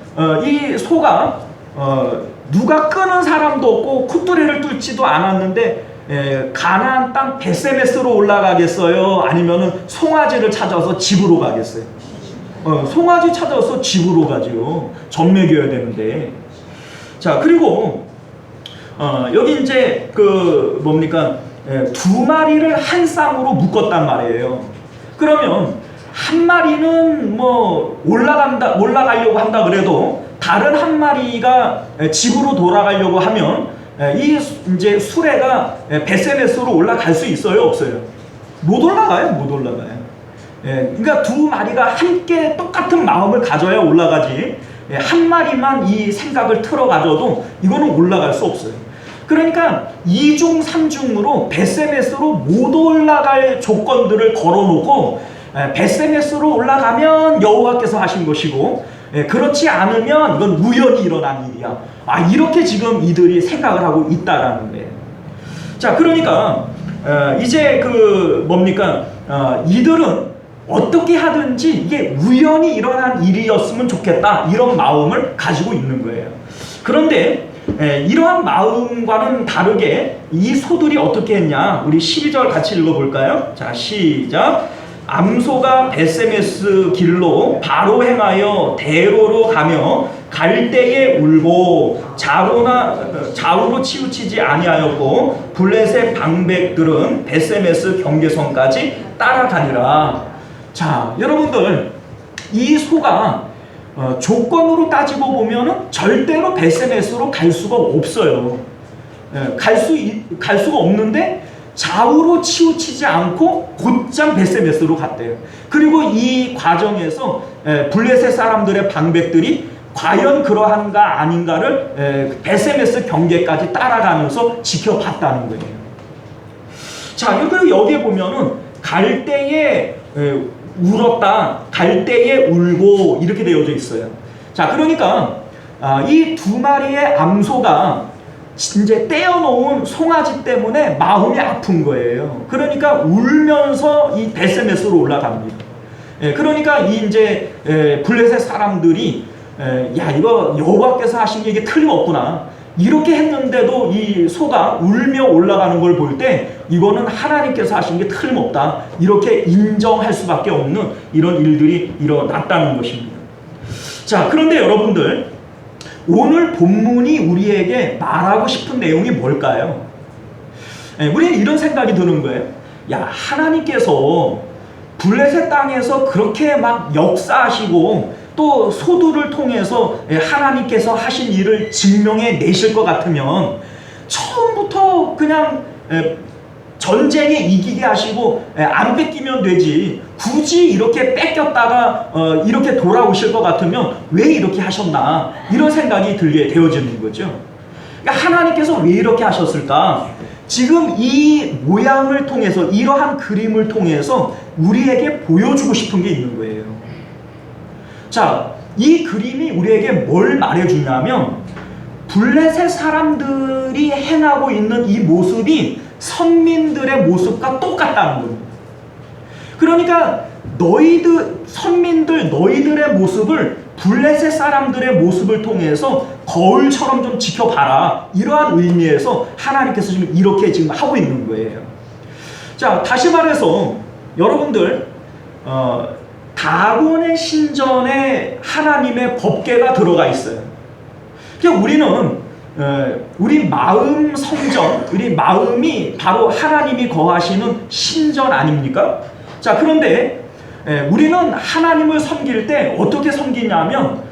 이 소가 누가 끄는 사람도 없고 콧뚜레를 뚫지도 않았는데 가나안 땅 베세메스로 올라가겠어요? 아니면은 송아지를 찾아서 집으로 가겠어요? 송아지 찾아서 집으로 가죠. 젖 먹여야 되는데. 자, 그리고 여기 이제 그 뭡니까? 두 마리를 한 쌍으로 묶었단 말이에요. 그러면 한 마리는 뭐 올라가려고 한다 그래도 다른 한 마리가 집으로 돌아가려고 하면 이 이제 수레가 베세메스로 올라갈 수 있어요, 없어요? 못 올라가요, 못 올라가요. 그러니까 두 마리가 함께 똑같은 마음을 가져야 올라가지, 한 마리만 이 생각을 틀어 가져도 이거는 올라갈 수 없어요. 그러니까 2중 3중으로 베세메스로 못 올라갈 조건들을 걸어놓고, 베세메스로 올라가면 여호와께서 하신 것이고, 그렇지 않으면 이건 우연히 일어난 일이야. 이렇게 지금 이들이 생각을 하고 있다라는 거예요. 자, 그러니까 이제 그 뭡니까? 이들은 어떻게 하든지 이게 우연히 일어난 일이었으면 좋겠다, 이런 마음을 가지고 있는 거예요. 그런데 이러한 마음과는 다르게 이 소들이 어떻게 했냐? 우리 12절 같이 읽어볼까요? 자, 시작. 암소가 베세메스 길로 바로 행하여 대로로 가며 갈 때에 울고 좌우로 치우치지 아니하였고, 블레셋 방백들은 베세메스 경계선까지 따라가니라. 자, 여러분들, 이 소가 조건으로 따지고 보면은 절대로 베세메스로 갈 수가 없어요. 갈 수가 없는데 좌우로 치우치지 않고 곧장 베세메스로 갔대요. 그리고 이 과정에서 블레셋 사람들의 방백들이 과연 그러한가 아닌가를 베세메스 경계까지 따라가면서 지켜봤다는 거예요. 자, 그리고 여기에 보면은 갈 때에 울었다, 갈 때에 울고 이렇게 되어져 있어요. 자, 그러니까 이 두 마리의 암소가 이제 떼어놓은 송아지 때문에 마음이 아픈 거예요. 그러니까 울면서 이 베세메스로 올라갑니다. 그러니까 이 이제 블레셋 사람들이 야, 이거 여호와께서 하신 게 이게 틀림없구나, 이렇게 했는데도 이 소가 울며 올라가는 걸 볼 때 이거는 하나님께서 하신 게 틀림없다, 이렇게 인정할 수밖에 없는 이런 일들이 일어났다는 것입니다. 자, 그런데 여러분들, 오늘 본문이 우리에게 말하고 싶은 내용이 뭘까요? 우리는 이런 생각이 드는 거예요. 야, 하나님께서 블레셋 땅에서 그렇게 막 역사하시고 또 소들을 통해서 하나님께서 하신 일을 증명해 내실 것 같으면 처음부터 그냥 전쟁에 이기게 하시고 안 뺏기면 되지, 굳이 이렇게 뺏겼다가 이렇게 돌아오실 것 같으면 왜 이렇게 하셨나, 이런 생각이 들게 되어지는 거죠. 그러니까 하나님께서 왜 이렇게 하셨을까? 지금 이 모양을 통해서, 이러한 그림을 통해서 우리에게 보여주고 싶은 게 있는 거예요. 자, 이 그림이 우리에게 뭘 말해주냐면, 블레셋 사람들이 행하고 있는 이 모습이 선민들의 모습과 똑같다는 겁니다. 그러니까 너희들의 모습을 블레셋 사람들의 모습을 통해서 거울처럼 좀 지켜봐라, 이러한 의미에서 하나님께서 지금 이렇게 지금 하고 있는 거예요. 자, 다시 말해서 여러분들, 다곤의 신전에 하나님의 법궤가 들어가 있어요. 그러니까 우리는 우리 마음 성전, 우리 마음이 바로 하나님이 거하시는 신전 아닙니까? 자, 그런데 우리는 하나님을 섬길 때 어떻게 섬기냐면,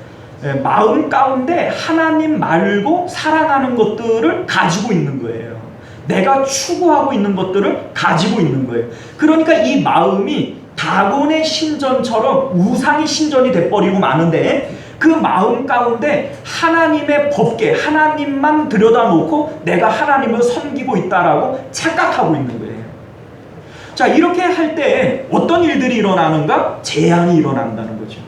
마음 가운데 하나님 말고 사랑하는 것들을 가지고 있는 거예요. 내가 추구하고 있는 것들을 가지고 있는 거예요. 그러니까 이 마음이 다곤의 신전처럼 우상의 신전이 돼버리고 마는데, 그 마음 가운데 하나님의 법계, 하나님만 들여다놓고 내가 하나님을 섬기고 있다라고 착각하고 있는 거예요. 자, 이렇게 할 때 어떤 일들이 일어나는가? 재앙이 일어난다는 거죠.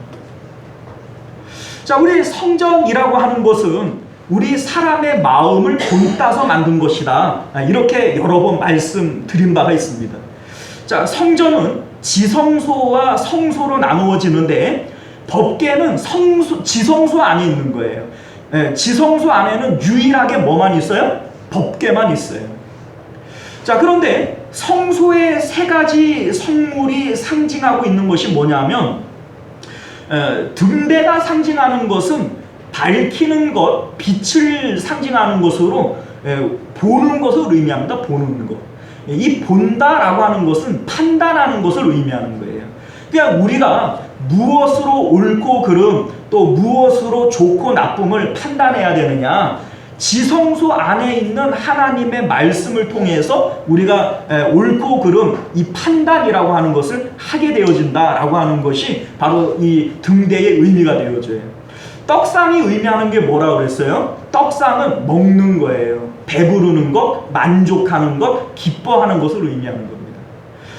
자, 우리 성전이라고 하는 것은 우리 사람의 마음을 본따서 만든 것이다. 이렇게 여러 번 말씀드린 바가 있습니다. 자, 성전은 지성소와 성소로 나누어지는데 법궤는 지성소 안에 있는 거예요. 지성소 안에는 유일하게 뭐만 있어요? 법궤만 있어요. 자, 그런데 성소의 세 가지 성물이 상징하고 있는 것이 뭐냐면, 등대가 상징하는 것은 밝히는 것, 빛을 상징하는 것으로 보는 것을 의미합니다. 보는 것. 이 본다라고 하는 것은 판단하는 것을 의미하는 거예요. 그러니까 우리가 무엇으로 옳고 그름, 또 무엇으로 좋고 나쁨을 판단해야 되느냐, 지성소 안에 있는 하나님의 말씀을 통해서 우리가 옳고 그름, 이 판단이라고 하는 것을 하게 되어진다라고 하는 것이 바로 이 등대의 의미가 되어져요. 떡상이 의미하는 게 뭐라고 그랬어요? 떡상은 먹는 거예요. 배부르는 것, 만족하는 것, 기뻐하는 것을 의미하는 겁니다.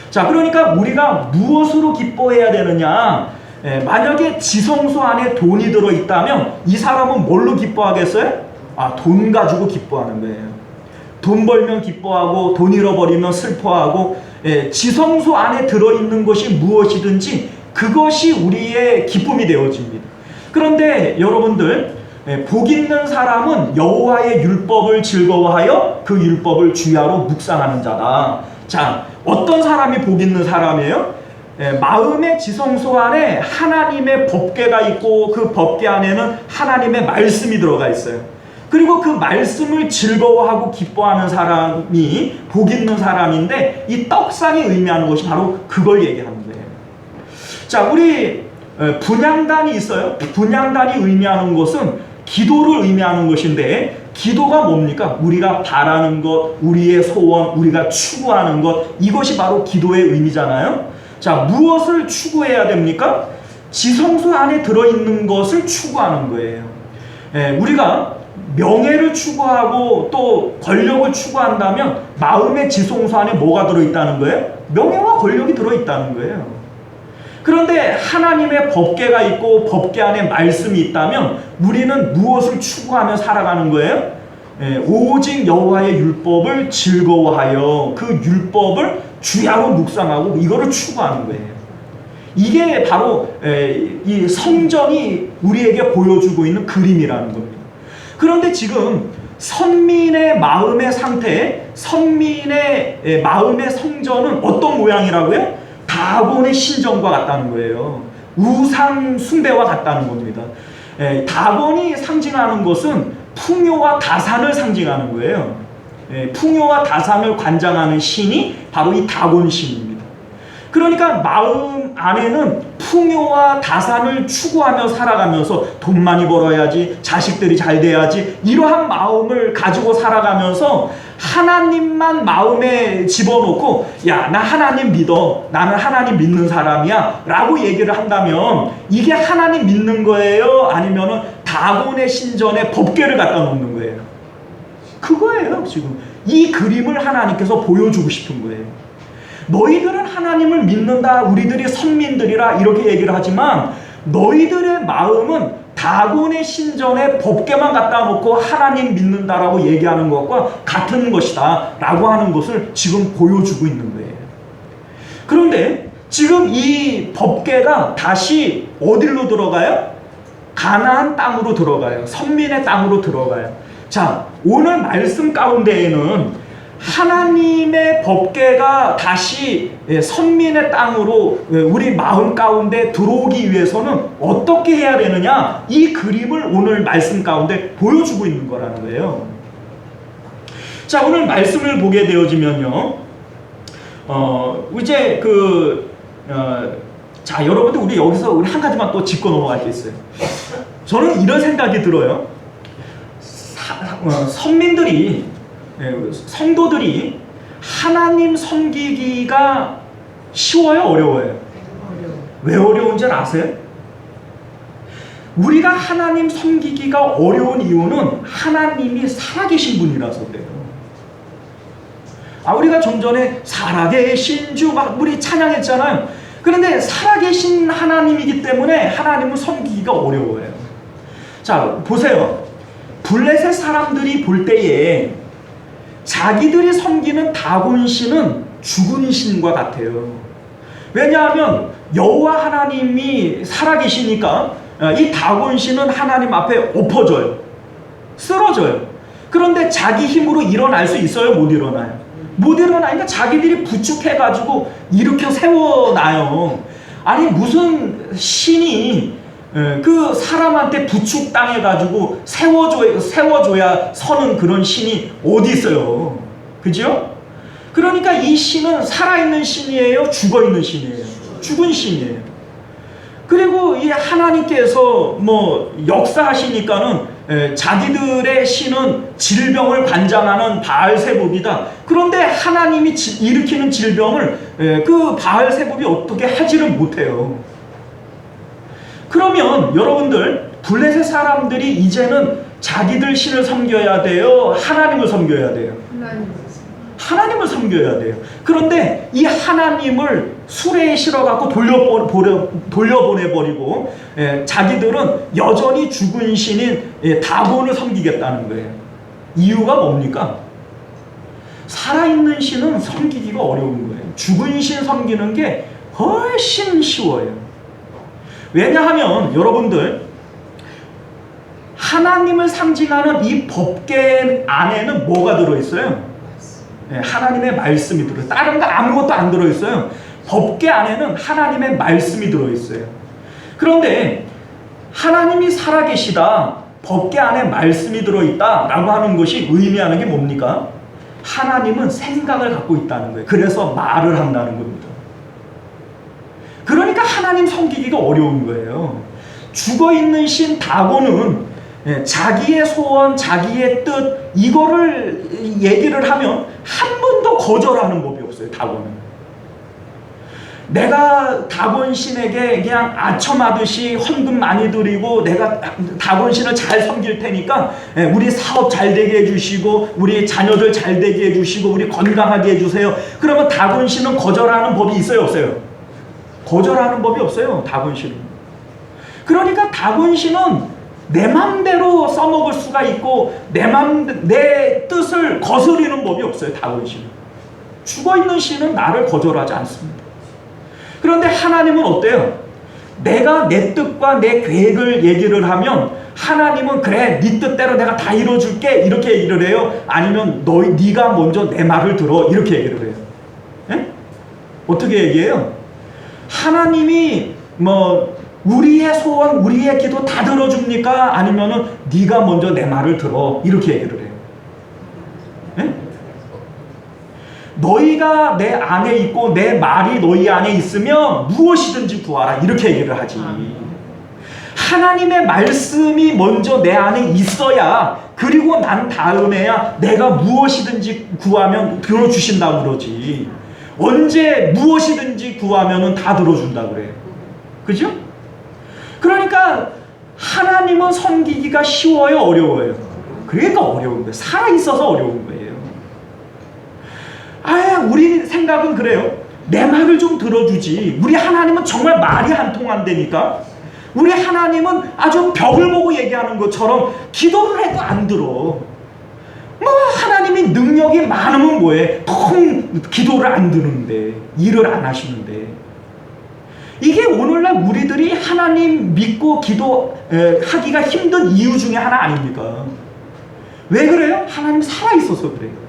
자, 그러니까 우리가 무엇으로 기뻐해야 되느냐? 만약에 지성소 안에 돈이 들어있다면 이 사람은 뭘로 기뻐하겠어요? 돈 가지고 기뻐하는 거예요. 돈 벌면 기뻐하고 돈 잃어버리면 슬퍼하고, 지성소 안에 들어있는 것이 무엇이든지 그것이 우리의 기쁨이 되어집니다. 그런데 여러분들, 복 있는 사람은 여호와의 율법을 즐거워하여 그 율법을 주야로 묵상하는 자다. 자, 어떤 사람이 복 있는 사람이에요? 마음의 지성소 안에 하나님의 법궤가 있고 그 법궤 안에는 하나님의 말씀이 들어가 있어요. 그리고 그 말씀을 즐거워하고 기뻐하는 사람이 복 있는 사람인데, 이 떡상이 의미하는 것이 바로 그걸 얘기하는 거예요. 자, 우리 분향단이 있어요. 분향단이 의미하는 것은 기도를 의미하는 것인데, 기도가 뭡니까? 우리가 바라는 것, 우리의 소원, 우리가 추구하는 것, 이것이 바로 기도의 의미잖아요. 자, 무엇을 추구해야 됩니까? 지성소 안에 들어있는 것을 추구하는 거예요. 우리가 명예를 추구하고 또 권력을 추구한다면 마음의 지성소 안에 뭐가 들어있다는 거예요? 명예와 권력이 들어있다는 거예요. 그런데 하나님의 법궤가 있고 법궤 안에 말씀이 있다면 우리는 무엇을 추구하며 살아가는 거예요? 오직 여호와의 율법을 즐거워하여 그 율법을 주야로 묵상하고 이거를 추구하는 거예요. 이게 바로 이 성전이 우리에게 보여주고 있는 그림이라는 겁니다. 그런데 지금 선민의 마음의 상태, 선민의 마음의 성전은 어떤 모양이라고요? 다곤의 신전과 같다는 거예요. 우상 숭배와 같다는 겁니다. 다곤이 상징하는 것은 풍요와 다산을 상징하는 거예요. 풍요와 다산을 관장하는 신이 바로 이 다곤 신입니다. 그러니까 마음 안에는 풍요와 다산을 추구하며 살아가면서 돈 많이 벌어야지, 자식들이 잘 돼야지, 이러한 마음을 가지고 살아가면서 하나님만 마음에 집어넣고, 야, 나 하나님 믿어, 나는 하나님 믿는 사람이야 라고 얘기를 한다면 이게 하나님 믿는 거예요? 아니면은 다곤의 신전에 법궤를 갖다 놓는 거예요? 그거예요. 지금 이 그림을 하나님께서 보여주고 싶은 거예요. 너희들은 하나님을 믿는다, 우리들이 선민들이라 이렇게 얘기를 하지만 너희들의 마음은 다곤의 신전에 법궤만 갖다 놓고 하나님 믿는다라고 얘기하는 것과 같은 것이다 라고 하는 것을 지금 보여주고 있는 거예요. 그런데 지금 이 법궤가 다시 어디로 들어가요? 가나안 땅으로 들어가요. 선민의 땅으로 들어가요. 자, 오늘 말씀 가운데에는 하나님의 법궤가 다시 선민의 땅으로 우리 마음 가운데 들어오기 위해서는 어떻게 해야 되느냐, 이 그림을 오늘 말씀 가운데 보여주고 있는 거라는 거예요. 자, 오늘 말씀을 보게 되어지면요, 이제 자, 여러분들 우리 여기서 우리 한 가지만 또 짚고 넘어갈 게 있어요. 저는 이런 생각이 들어요. 선민들이, 성도들이 하나님 섬기기가 쉬워요, 어려워요? 왜 어려운지 아세요? 우리가 하나님 섬기기가 어려운 이유는 하나님이 살아계신 분이라서 그래요. 우리가 좀 전에 살아계신 주 막 우리 찬양했잖아요. 그런데 살아계신 하나님이기 때문에 하나님을 섬기기가 어려워요. 자, 보세요. 블레셋 사람들이 볼 때에 자기들이 섬기는 다곤 신은 죽은 신과 같아요. 왜냐하면 여호와 하나님이 살아계시니까 이 다곤 신은 하나님 앞에 엎어져요. 쓰러져요. 그런데 자기 힘으로 일어날 수 있어요? 못 일어나요? 못 일어나니까 자기들이 부축해가지고 일으켜 세워놔요. 아니 무슨 신이 그 사람한테 부축당해가지고 세워줘야 서는 그런 신이 어디 있어요? 그죠? 그러니까 이 신은 살아있는 신이에요? 죽어있는 신이에요? 죽은 신이에요. 그리고 이 하나님께서 뭐 역사하시니까는 자기들의 신은 질병을 관장하는 바알세복이다. 그런데 하나님이 일으키는 질병을 그 바알세복이 어떻게 하지를 못해요. 그러면 여러분들 블레셋 사람들이 이제는 자기들 신을 섬겨야 돼요? 하나님을 섬겨야 돼요? 하나님을 섬겨야 돼요. 그런데 이 하나님을 수레에 실어갖고 돌려보내버리고 자기들은 여전히 죽은 신인 다곤을 섬기겠다는 거예요. 이유가 뭡니까? 살아있는 신은 섬기기가 어려운 거예요. 죽은 신 섬기는 게 훨씬 쉬워요. 왜냐하면 여러분들 하나님을 상징하는 이 법궤 안에는 뭐가 들어있어요? 하나님의 말씀이 들어있어요. 다른 거 아무것도 안 들어있어요. 법궤 안에는 하나님의 말씀이 들어있어요. 그런데 하나님이 살아계시다, 법궤 안에 말씀이 들어있다 라고 하는 것이 의미하는 게 뭡니까? 하나님은 생각을 갖고 있다는 거예요. 그래서 말을 한다는 겁니다. 그러니까 하나님 섬기기가 어려운 거예요. 죽어있는 신 다곤은 자기의 소원, 자기의 뜻 이거를 얘기를 하면 한 번도 거절하는 법이 없어요. 다곤은. 내가 다곤 신에게 그냥 아첨하듯이 헌금 많이 드리고 내가 다곤 신을 잘 섬길 테니까 우리 사업 잘 되게 해주시고 우리 자녀들 잘 되게 해주시고 우리 건강하게 해주세요. 그러면 다곤 신은 거절하는 법이 있어요? 없어요? 거절하는 법이 없어요. 다곤 신은. 그러니까 다곤 신은 내 맘대로 써먹을 수가 있고 내 뜻을 거스리는 법이 없어요. 다곤 신은. 죽어있는 신은 나를 거절하지 않습니다. 그런데 하나님은 어때요? 내가 내 뜻과 내 계획을 얘기를 하면 하나님은 그래 네 뜻대로 내가 다 이루어줄게 이렇게 얘기를 해요? 아니면 네가 먼저 내 말을 들어 이렇게 얘기를 해요? 에? 어떻게 얘기해요? 하나님이 뭐 우리의 소원, 우리의 기도 다 들어줍니까? 아니면은 네가 먼저 내 말을 들어 이렇게 얘기를 해요. 에? 너희가 내 안에 있고 내 말이 너희 안에 있으면 무엇이든지 구하라 이렇게 얘기를 하지. 하나님의 말씀이 먼저 내 안에 있어야 그리고 난 다음에야 내가 무엇이든지 구하면 들어주신다고 그러지. 언제 무엇이든지 구하면은 다 들어준다고 그래요. 그죠? 그러니까 하나님은 섬기기가 쉬워요? 어려워요? 그러니까 어려운 거예요. 살아있어서 어려운 거예요. 우리 생각은 그래요. 내 말을 좀 들어주지. 우리 하나님은 정말 말이 한 통 안 되니까 우리 하나님은 아주 벽을 보고 얘기하는 것처럼 기도를 해도 안 들어. 뭐 하나님이 능력이 많으면 뭐해? 통 기도를 안 드는데 일을 안 하시는데. 이게 오늘날 우리들이 하나님 믿고 기도하기가 힘든 이유 중에 하나 아닙니까? 왜 그래요? 하나님 살아있어서 그래요.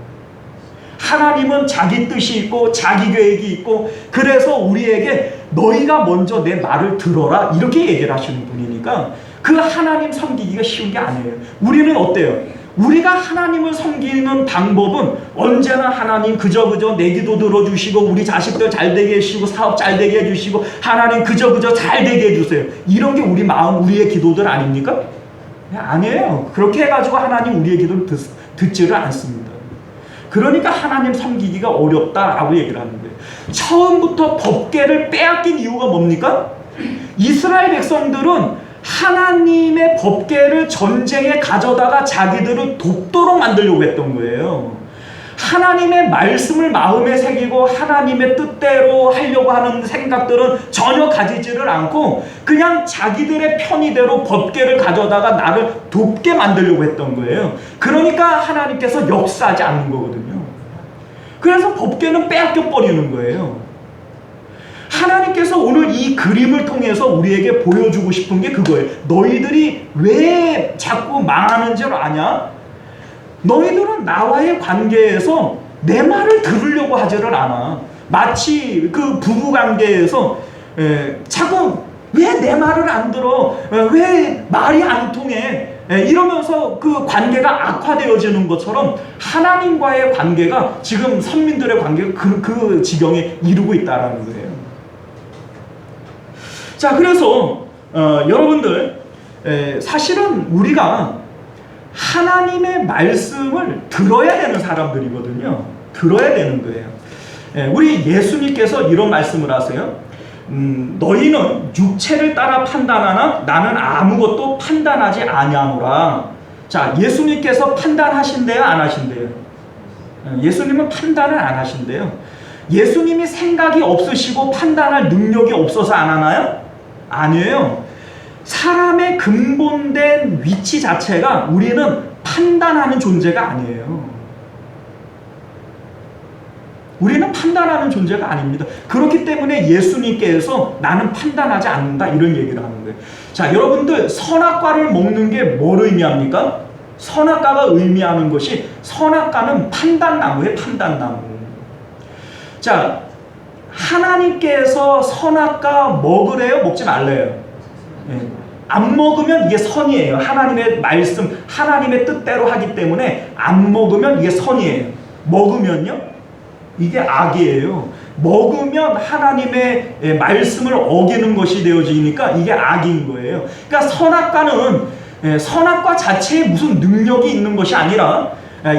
하나님은 자기 뜻이 있고 자기 계획이 있고 그래서 우리에게 너희가 먼저 내 말을 들어라 이렇게 얘기를 하시는 분이니까 그 하나님 섬기기가 쉬운 게 아니에요. 우리는 어때요? 우리가 하나님을 섬기는 방법은 언제나 하나님 그저 내 기도 들어주시고 우리 자식들 잘 되게 해주시고 사업 잘 되게 해주시고 하나님 그저 잘 되게 해주세요. 이런 게 우리 마음 우리의 기도들 아닙니까? 아니에요. 그렇게 해가지고 하나님 우리의 기도를 듣지를 않습니다. 그러니까 하나님 섬기기가 어렵다라고 얘기를 하는 거예요. 처음부터 법궤를 빼앗긴 이유가 뭡니까? 이스라엘 백성들은 하나님의 법궤를 전쟁에 가져다가 자기들을 돕도록 만들려고 했던 거예요. 하나님의 말씀을 마음에 새기고 하나님의 뜻대로 하려고 하는 생각들은 전혀 가지지를 않고 그냥 자기들의 편의대로 법궤를 가져다가 나를 돕게 만들려고 했던 거예요. 그러니까 하나님께서 역사하지 않는 거거든요. 그래서 법궤는 빼앗겨 버리는 거예요. 하나님께서 오늘 이 그림을 통해서 우리에게 보여주고 싶은 게 그거예요. 너희들이 왜 자꾸 망하는 줄 아냐? 너희들은 나와의 관계에서 내 말을 들으려고 하지를 않아. 마치 그 부부 관계에서 자꾸 왜 내 말을 안 들어? 왜 말이 안 통해? 이러면서 그 관계가 악화되어지는 것처럼 하나님과의 관계가 지금 선민들의 관계가 그 지경에 이르고 있다는 거예요. 자, 그래서 여러분들 사실은 우리가 하나님의 말씀을 들어야 되는 사람들이거든요. 들어야 되는 거예요. 우리 예수님께서 이런 말씀을 하세요. 너희는 육체를 따라 판단하나 나는 아무것도 판단하지 아니하노라. 자, 예수님께서 판단하신대요, 안 하신대요? 예수님은 판단을 안 하신대요. 예수님이 생각이 없으시고 판단할 능력이 없어서 안 하나요? 아니에요. 사람의 근본된 위치 자체가 우리는 판단하는 존재가 아니에요. 우리는 판단하는 존재가 아닙니다. 그렇기 때문에 예수님께서 나는 판단하지 않는다 이런 얘기를 하는 거예요. 자, 여러분들 선악과를 먹는 게 뭘 의미합니까? 선악과가 의미하는 것이 선악과는 판단나무예요. 판단나무. 자, 하나님께서 선악과 먹으래요? 먹지 말래요? 안 먹으면 이게 선이에요. 하나님의 말씀, 하나님의 뜻대로 하기 때문에 안 먹으면 이게 선이에요. 먹으면요? 이게 악이에요. 먹으면 하나님의 말씀을 어기는 것이 되어지니까 이게 악인 거예요. 그러니까 선악과 자체에 무슨 능력이 있는 것이 아니라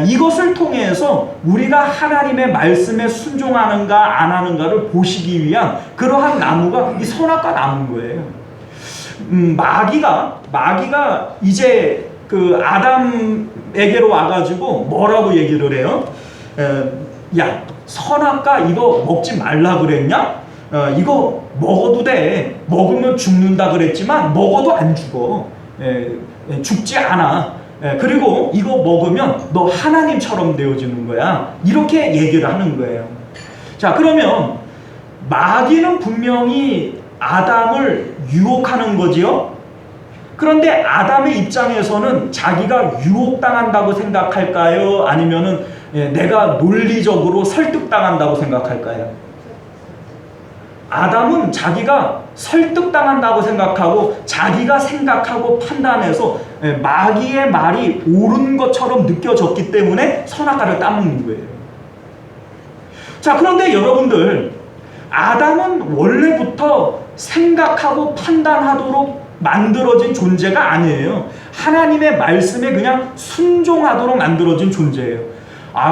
이것을 통해서 우리가 하나님의 말씀에 순종하는가 안 하는가를 보시기 위한 그러한 나무가 이 선악과 나무인 거예요. 마귀가 이제 그 아담에게로 와가지고 뭐라고 얘기를 해요? 야, 선악과 이거 먹지 말라 그랬냐? 이거 먹어도 돼. 먹으면 죽는다 그랬지만 먹어도 안 죽어. 죽지 않아. 그리고 이거 먹으면 너 하나님처럼 되어지는 거야. 이렇게 얘기를 하는 거예요. 자, 그러면 마귀는 분명히 아담을 유혹하는 거지요. 그런데 아담의 입장에서는 자기가 유혹당한다고 생각할까요? 아니면은 내가 논리적으로 설득당한다고 생각할까요? 아담은 자기가 설득당한다고 생각하고 자기가 생각하고 판단해서 마귀의 말이 옳은 것처럼 느껴졌기 때문에 선악과를 따먹는 거예요. 자, 그런데 여러분들, 아담은 원래부터 생각하고 판단하도록 만들어진 존재가 아니에요. 하나님의 말씀에 그냥 순종하도록 만들어진 존재예요.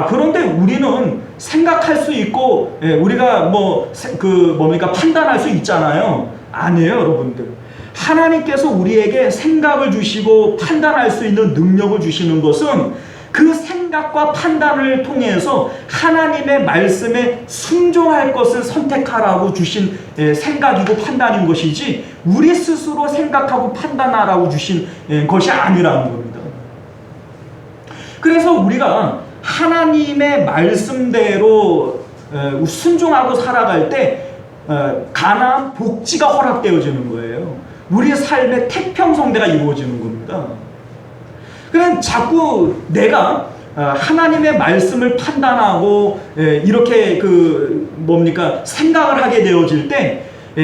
그런데 우리는 생각할 수 있고, 우리가 판단할 수 있잖아요. 아니에요, 여러분들. 하나님께서 우리에게 생각을 주시고 판단할 수 있는 능력을 주시는 것은 그 생각과 판단을 통해서 하나님의 말씀에 순종할 것을 선택하라고 주신 생각이고 판단인 것이지 우리 스스로 생각하고 판단하라고 주신 것이 아니라는 겁니다. 그래서 우리가 하나님의 말씀대로 순종하고 살아갈 때 가나안 복지가 허락되어지는 거예요. 우리의 삶의 태평성대가 이루어지는 겁니다. 그냥 자꾸 내가 하나님의 말씀을 판단하고 이렇게 생각을 하게 되어질 때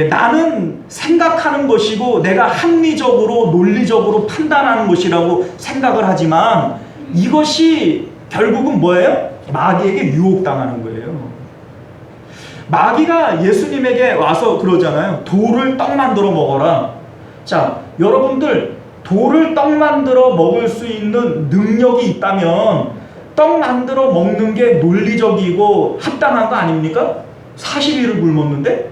나는 생각하는 것이고 내가 합리적으로 논리적으로 판단하는 것이라고 생각을 하지만 이것이 결국은 뭐예요? 마귀에게 유혹당하는 거예요. 마귀가 예수님에게 와서 그러잖아요. 돌을 떡 만들어 먹어라. 자, 여러분들 돌을 떡 만들어 먹을 수 있는 능력이 있다면 떡 만들어 먹는 게 논리적이고 합당한 거 아닙니까? 40일을 굶었는데?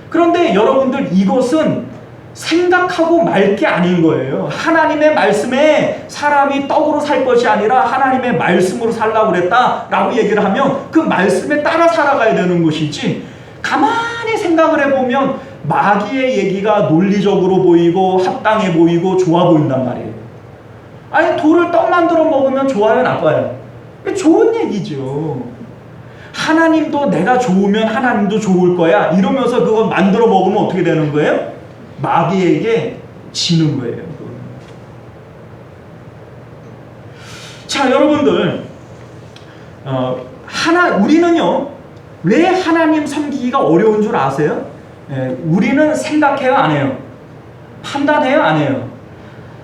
그런데 여러분들 이것은 생각하고 말 게 아닌 거예요. 하나님의 말씀에 사람이 떡으로 살 것이 아니라 하나님의 말씀으로 살라고 그랬다라고 얘기를 하면 그 말씀에 따라 살아가야 되는 것이지, 가만히 생각을 해보면 마귀의 얘기가 논리적으로 보이고 합당해 보이고 좋아 보인단 말이에요. 아니, 돌을 떡 만들어 먹으면 좋아요, 나빠요? 좋은 얘기죠. 하나님도 내가 좋으면 하나님도 좋을 거야 이러면서 그거 만들어 먹으면 어떻게 되는 거예요? 마귀에게 지는 거예요. 자, 여러분들, 우리는요, 왜 하나님 섬기기가 어려운 줄 아세요? 우리는 생각해요, 안 해요? 판단해요, 안 해요?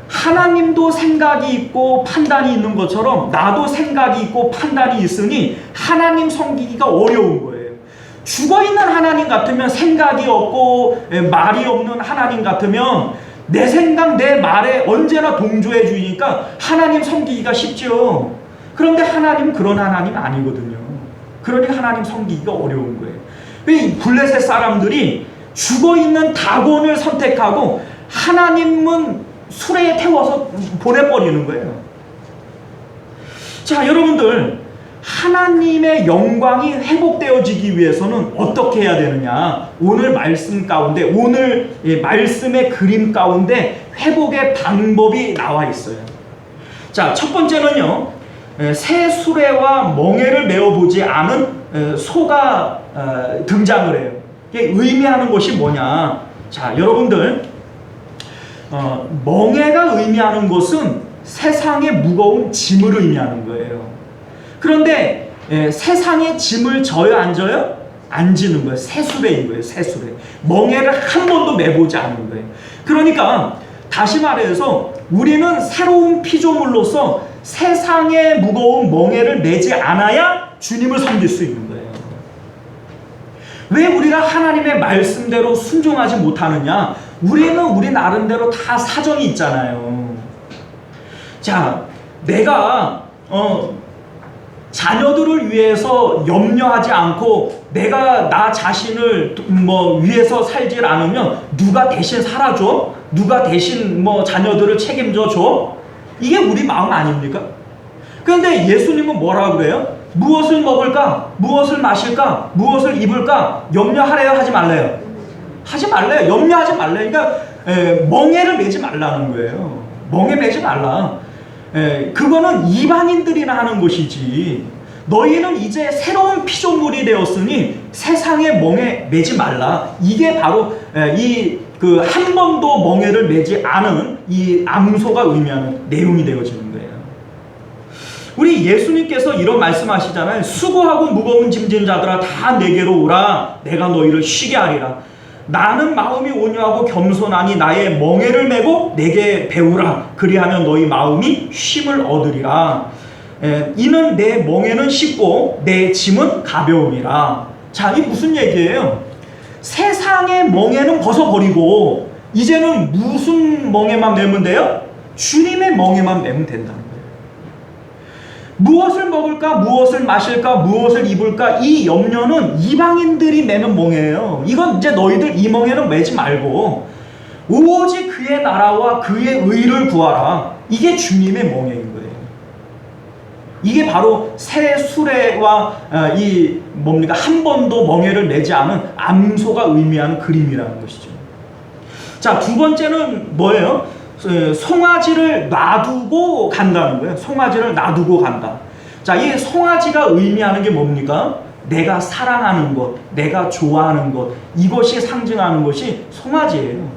하나님도 생각이 있고 판단이 있는 것처럼 나도 생각이 있고 판단이 있으니 하나님 섬기기가 어려운 거예요. 죽어있는 하나님 같으면, 생각이 없고 말이 없는 하나님 같으면 내 생각 내 말에 언제나 동조해 주니까 하나님 섬기기가 쉽죠. 그런데 하나님은 그런 하나님 아니거든요. 그러니 하나님 섬기기가 어려운 거예요. 왜 블레셋 사람들이 죽어있는 다곤을 선택하고 하나님은 수레에 태워서 보내버리는 거예요. 자, 여러분들, 하나님의 영광이 회복되어지기 위해서는 어떻게 해야 되느냐? 오늘 말씀 가운데, 오늘 말씀의 그림 가운데 회복의 방법이 나와 있어요. 자, 첫 번째는요, 새 수레와 멍에를 메어보지 않은 소가 등장을 해요. 이게 의미하는 것이 뭐냐? 자, 여러분들, 멍에가 의미하는 것은 세상의 무거운 짐을 의미하는 거예요. 그런데 세상의 짐을 져요, 안 져요? 안 지는 거예요. 새수레인 거예요. 새수레. 멍에를 한 번도 매보지 않은 거예요. 그러니까 다시 말해서 우리는 새로운 피조물로서 세상의 무거운 멍에를 매지 않아야 주님을 섬길 수 있는 거예요. 왜 우리가 하나님의 말씀대로 순종하지 못하느냐? 우리는 우리 나름대로 다 사정이 있잖아요. 자, 내가 자녀들을 위해서 염려하지 않고 내가 나 자신을 위해서 살질 않으면 누가 대신 살아줘? 누가 대신 자녀들을 책임져 줘? 이게 우리 마음 아닙니까? 그런데 예수님은 뭐라고 그래요? 무엇을 먹을까? 무엇을 마실까? 무엇을 입을까? 염려하래요? 하지 말래요? 하지 말래요. 염려하지 말래요. 그러니까 멍에를 매지 말라는 거예요. 멍에 매지 말라. 그거는 이방인들이나 하는 것이지, 너희는 이제 새로운 피조물이 되었으니 세상의 멍에 매지 말라. 이게 바로 한 번도 멍에를 매지 않은 이 암소가 의미하는 내용이 되어지는 거예요. 우리 예수님께서 이런 말씀하시잖아요. 수고하고 무거운 짐진 자들아 다 내게로 오라. 내가 너희를 쉬게 하리라. 나는 마음이 온유하고 겸손하니 나의 멍에를 메고 내게 배우라. 그리하면 너희 마음이 쉼을 얻으리라. 이는 내 멍에는 쉽고 내 짐은 가벼움이라. 자, 이게 무슨 얘기예요? 세상의 멍에는 벗어버리고 이제는 무슨 멍에만 매면 돼요? 주님의 멍에만 매면 된다는 거예요. 무엇을 먹을까, 무엇을 마실까, 무엇을 입을까, 이 염려는 이방인들이 매는 멍에예요. 이건 이제 너희들 이 멍에는 매지 말고 오직 그의 나라와 그의 의를 구하라. 이게 주님의 멍에인 거예요. 이게 바로 새 수레와 한 번도 멍에를 매지 않은 암소가 의미하는 그림이라는 것이죠. 자, 두 번째는 뭐예요? 송아지를 놔두고 간다는 거예요. 송아지를 놔두고 간다. 자, 이 송아지가 의미하는 게 뭡니까? 내가 사랑하는 것, 내가 좋아하는 것, 이것이 상징하는 것이 송아지예요.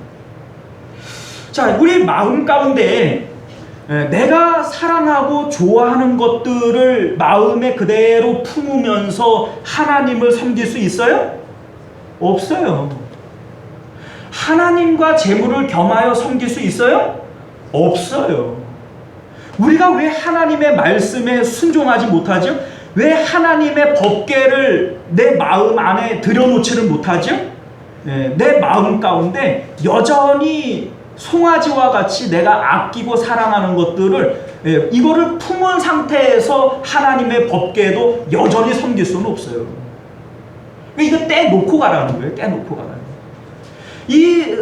자, 우리 마음 가운데 내가 사랑하고 좋아하는 것들을 마음에 그대로 품으면서 하나님을 섬길 수 있어요? 없어요. 하나님과 재물을 겸하여 섬길 수 있어요? 없어요. 우리가 왜 하나님의 말씀에 순종하지 못하죠? 왜 하나님의 법궤를 내 마음 안에 들여놓지를 못하죠? 내 마음 가운데 여전히 송아지와 같이 내가 아끼고 사랑하는 것들을 이거를 품은 상태에서 하나님의 법궤도 여전히 섬길 수는 없어요. 이거 떼놓고 가라는 거예요. 떼놓고 가라는 거예요. 이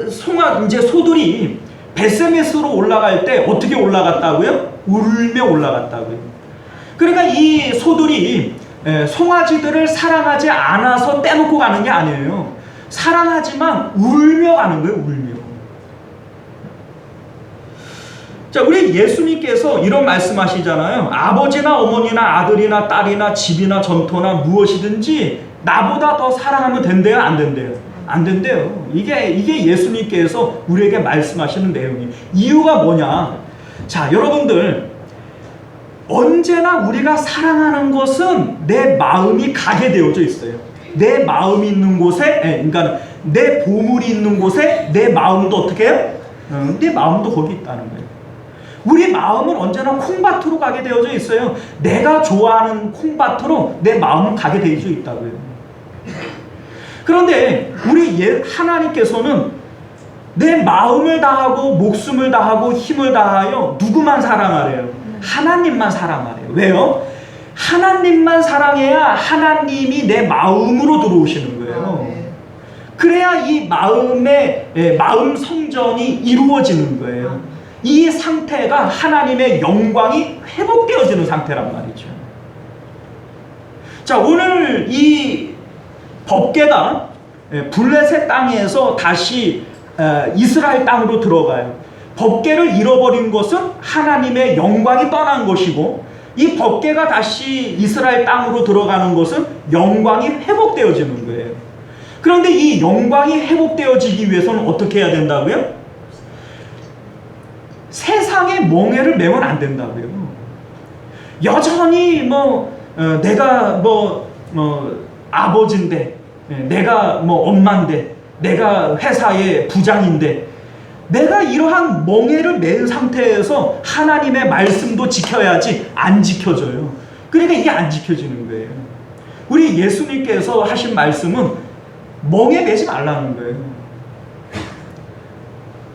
이제 소들이 벳세메스로 올라갈 때 어떻게 올라갔다고요? 울며 올라갔다고요. 그러니까 이 소들이 송아지들을 사랑하지 않아서 떼놓고 가는 게 아니에요. 사랑하지만 울며 가는 거예요. 울며. 자, 우리 예수님께서 이런 말씀하시잖아요. 아버지나 어머니나 아들이나 딸이나 집이나 전토나 무엇이든지 나보다 더 사랑하면 된대요? 안 된대요? 안 된대요. 이게 예수님께서 우리에게 말씀하시는 내용이에요. 이유가 뭐냐? 자, 여러분들, 언제나 우리가 사랑하는 것은 내 마음이 가게 되어져 있어요. 내 마음이 있는 곳에, 그러니까 내 보물이 있는 곳에 내 마음도 어떻게 해요? 내 마음도 거기 있다는 거예요. 우리 마음은 언제나 콩밭으로 가게 되어져 있어요. 내가 좋아하는 콩밭으로 내 마음은 가게 되어져 있다고요. 그런데 우리 하나님께서는 내 마음을 다하고 목숨을 다하고 힘을 다하여 누구만 사랑하래요? 하나님만 사랑하래요. 왜요? 하나님만 사랑해야 하나님이 내 마음으로 들어오시는 거예요. 그래야 이 마음 성전이 이루어지는 거예요. 이 상태가 하나님의 영광이 회복되어지는 상태란 말이죠. 자, 오늘 이 법궤가 블레셋 땅에서 다시 이스라엘 땅으로 들어가요. 법궤를 잃어버린 것은 하나님의 영광이 떠난 것이고, 이 법궤가 다시 이스라엘 땅으로 들어가는 것은 영광이 회복되어지는 거예요. 그런데 이 영광이 회복되어지기 위해서는 어떻게 해야 된다고요? 세상의 멍에를 매면 안 된다고요. 여전히 내가 아버지인데, 내가 엄마인데, 내가 회사의 부장인데, 내가 이러한 멍에를 맨 상태에서 하나님의 말씀도 지켜야지 안 지켜져요. 그러니까 이게 안 지켜지는 거예요. 우리 예수님께서 하신 말씀은 멍에 매지 말라는 거예요.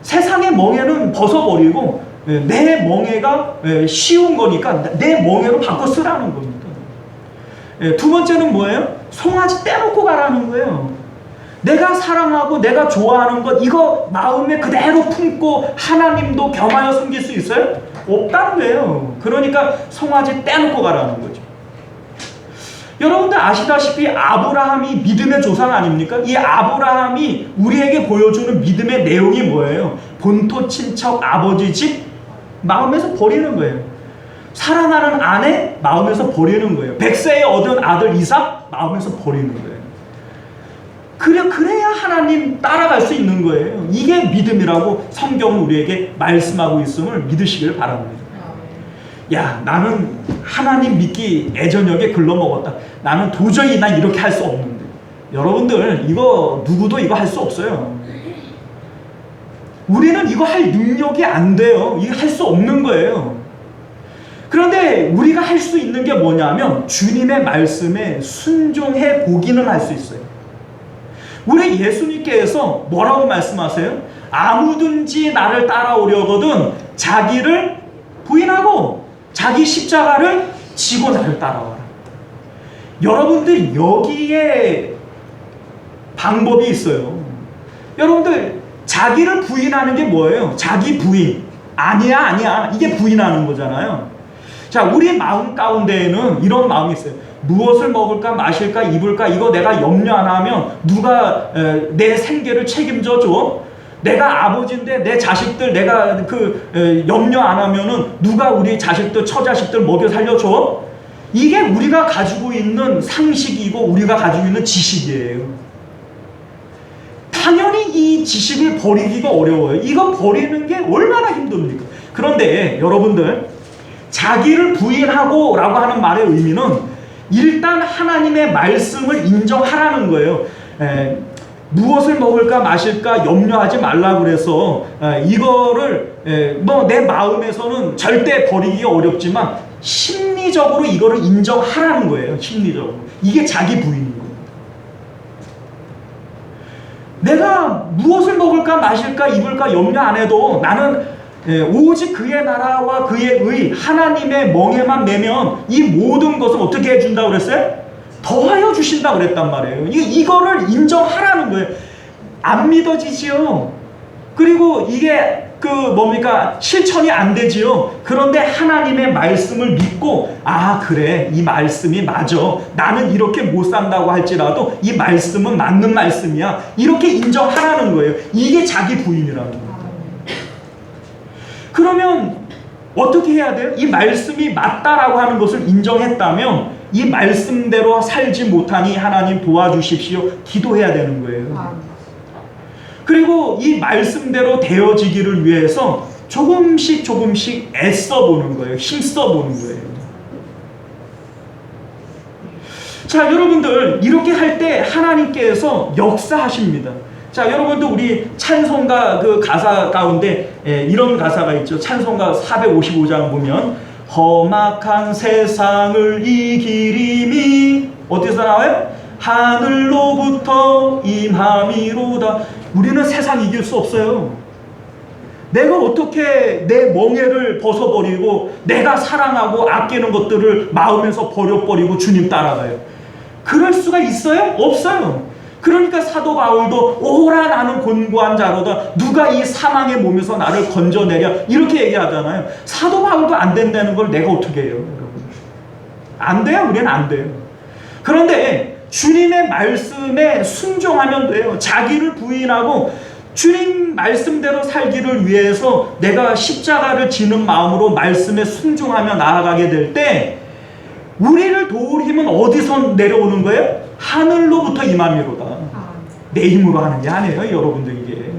세상의 멍에는 벗어버리고 내 멍에가 쉬운 거니까 내 멍에로 바꿔 쓰라는 겁니다. 두 번째는 뭐예요? 송아지 떼놓고 가라는 거예요. 내가 사랑하고 내가 좋아하는 것, 이거 마음에 그대로 품고 하나님도 겸하여 섬길 수 있어요? 없다는 거예요. 그러니까 송아지 떼놓고 가라는 거죠. 여러분들 아시다시피 아브라함이 믿음의 조상 아닙니까? 이 아브라함이 우리에게 보여주는 믿음의 내용이 뭐예요? 본토 친척 아버지 집 마음에서 버리는 거예요. 사랑하는 아내 마음에서 버리는 거예요. 100세에 얻은 아들 이삭 마음에서 버리는 거예요. 그래야 하나님 따라갈 수 있는 거예요. 이게 믿음이라고 성경은 우리에게 말씀하고 있음을 믿으시길 바랍니다. 야, 나는 하나님 믿기 애저녁에 글러먹었다. 나는 도저히 난 이렇게 할 수 없는데. 여러분들, 이거 누구도 이거 할 수 없어요. 우리는 이거 할 능력이 안 돼요. 이거 할 수 없는 거예요. 그런데 우리가 할 수 있는 게 뭐냐면 주님의 말씀에 순종해 보기는 할 수 있어요. 우리 예수님께서 뭐라고 말씀하세요? 아무든지 나를 따라오려거든 자기를 부인하고 자기 십자가를 지고 나를 따라와라. 여러분들 여기에 방법이 있어요. 여러분들 자기를 부인하는 게 뭐예요? 자기 부인. 아니야 이게 부인하는 거잖아요. 자, 우리 마음 가운데에는 이런 마음이 있어요. 무엇을 먹을까 마실까 입을까 이거 내가 염려 안 하면 누가 내 생계를 책임져 줘? 내가 아버지인데 내 자식들 내가 염려 안 하면은 누가 우리 자식들 처자식들 먹여 살려줘? 이게 우리가 가지고 있는 상식이고 우리가 가지고 있는 지식이에요. 당연히 이 지식을 버리기가 어려워요. 이거 버리는 게 얼마나 힘듭니까? 그런데 여러분들 자기를 부인하고 라고 하는 말의 의미는 일단 하나님의 말씀을 인정하라는 거예요. 무엇을 먹을까 마실까 염려하지 말라 그래서 이거를 내 마음에서는 절대 버리기가 어렵지만 심리적으로 이거를 인정하라는 거예요. 심리적으로. 이게 자기 부인인 거예요. 내가 무엇을 먹을까 마실까 입을까 염려 안 해도 나는 오직 그의 나라와 그의 의 하나님의 멍에만 매면 이 모든 것을 어떻게 해준다고 그랬어요? 더하여 주신다고 그랬단 말이에요. 이거를 인정하라는 거예요. 안 믿어지지요. 그리고 이게 뭡니까? 실천이 안 되지요. 그런데 하나님의 말씀을 믿고, 아, 그래, 이 말씀이 맞아. 나는 이렇게 못 산다고 할지라도 이 말씀은 맞는 말씀이야. 이렇게 인정하라는 거예요. 이게 자기 부인이라는 거예요. 그러면 어떻게 해야 돼요? 이 말씀이 맞다라고 하는 것을 인정했다면 이 말씀대로 살지 못하니 하나님 도와주십시오. 기도해야 되는 거예요. 그리고 이 말씀대로 되어지기를 위해서 조금씩 애써 보는 거예요. 힘써 보는 거예요. 자, 여러분들, 이렇게 할 때 하나님께서 역사하십니다. 자, 여러분도 우리 찬송가 그 가사 가운데 이런 가사가 있죠. 찬송가 455장 보면 험악한 세상을 이기림이 어디서 나와요? 하늘로부터 임함이로다. 우리는 세상 이길 수 없어요. 내가 어떻게 내 멍에를 벗어버리고 내가 사랑하고 아끼는 것들을 마음에서 버려버리고 주님 따라가요? 그럴 수가 있어요? 없어요. 그러니까 사도 바울도 오라 나는 곤고한 자로다. 누가 이 사망의 몸에서 나를 건져내랴. 이렇게 얘기하잖아요. 사도 바울도 안 된다는 걸 내가 어떻게 해요, 여러분? 안 돼요. 우리는 안 돼요. 그런데 주님의 말씀에 순종하면 돼요. 자기를 부인하고 주님 말씀대로 살기를 위해서 내가 십자가를 지는 마음으로 말씀에 순종하며 나아가게 될 때 우리를 도울 힘은 어디서 내려오는 거예요? 하늘로부터 임함이로다. 내 힘으로 하는 게 아니에요, 여러분들. 이게.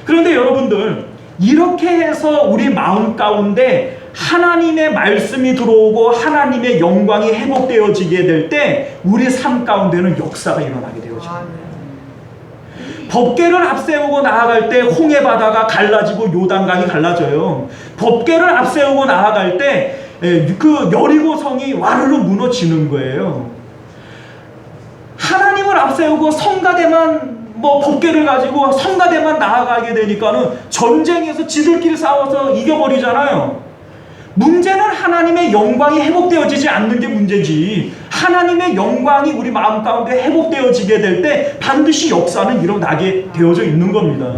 그런데 여러분들, 이렇게 해서 우리 마음 가운데 하나님의 말씀이 들어오고 하나님의 영광이 회복되어지게 될 때 우리 삶 가운데는 역사가 일어나게 되어집니다. 법궤를 앞세우고 나아갈 때 홍해 바다가 갈라지고 요단강이 갈라져요. 법궤를 앞세우고 나아갈 때 그 여리고성이 와르르 무너지는 거예요. 하나님을 앞세우고 성가대만 법궤를 가지고 성가대만 나아가게 되니까는 전쟁에서 지들끼리 싸워서 이겨버리잖아요. 문제는 하나님의 영광이 회복되어지지 않는 게 문제지. 하나님의 영광이 우리 마음 가운데 회복되어지게 될 때 반드시 역사는 일어나게 되어져 있는 겁니다.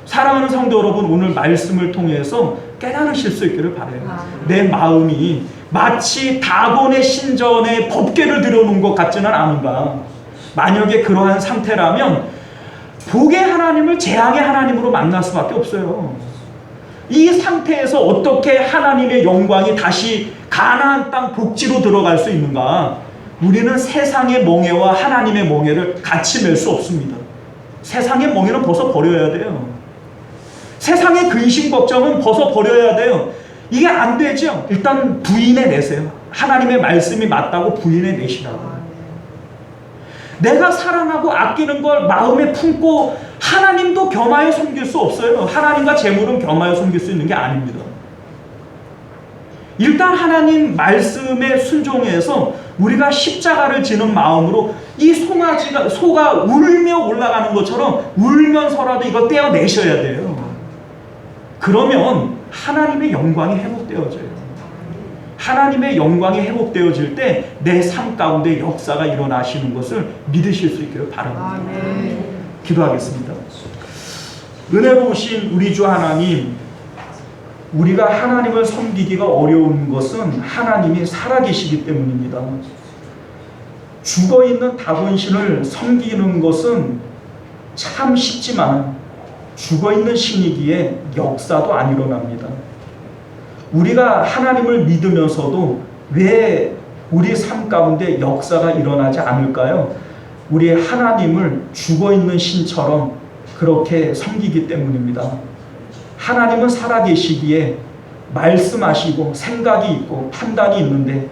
사랑하는 성도 여러분, 오늘 말씀을 통해서 깨달으실 수 있기를 바라요. 내 마음이 마치 다곤의 신전에 법궤를 들여놓은 것 같지는 않은가. 만약에 그러한 상태라면 복의 하나님을 재앙의 하나님으로 만날 수밖에 없어요. 이 상태에서 어떻게 하나님의 영광이 다시 가나안 땅 복지로 들어갈 수 있는가? 우리는 세상의 멍에와 하나님의 멍에를 같이 맬 수 없습니다. 세상의 멍에는 벗어버려야 돼요. 세상의 근심 걱정은 벗어버려야 돼요. 이게 안 되죠? 일단 부인해내세요. 하나님의 말씀이 맞다고 부인해내시라고. 내가 사랑하고 아끼는 걸 마음에 품고 하나님도 겸하여 섬길 수 없어요. 하나님과 재물은 겸하여 섬길 수 있는 게 아닙니다. 일단 하나님 말씀에 순종해서 우리가 십자가를 지는 마음으로 이 소가 울며 올라가는 것처럼 울면서라도 이거 떼어내셔야 돼요. 그러면 하나님의 영광이 회복되어져요. 하나님의 영광이 회복되어질 때 내 삶 가운데 역사가 일어나시는 것을 믿으실 수 있기를 바랍니다. 기도하겠습니다. 은혜로우신 우리 주 하나님, 우리가 하나님을 섬기기가 어려운 것은 하나님이 살아계시기 때문입니다. 죽어있는 다곤신을 섬기는 것은 참 쉽지만 죽어있는 신이기에 역사도 안 일어납니다. 우리가 하나님을 믿으면서도 왜 우리 삶 가운데 역사가 일어나지 않을까요? 우리 하나님을 죽어있는 신처럼 그렇게 섬기기 때문입니다. 하나님은 살아계시기에 말씀하시고 생각이 있고 판단이 있는데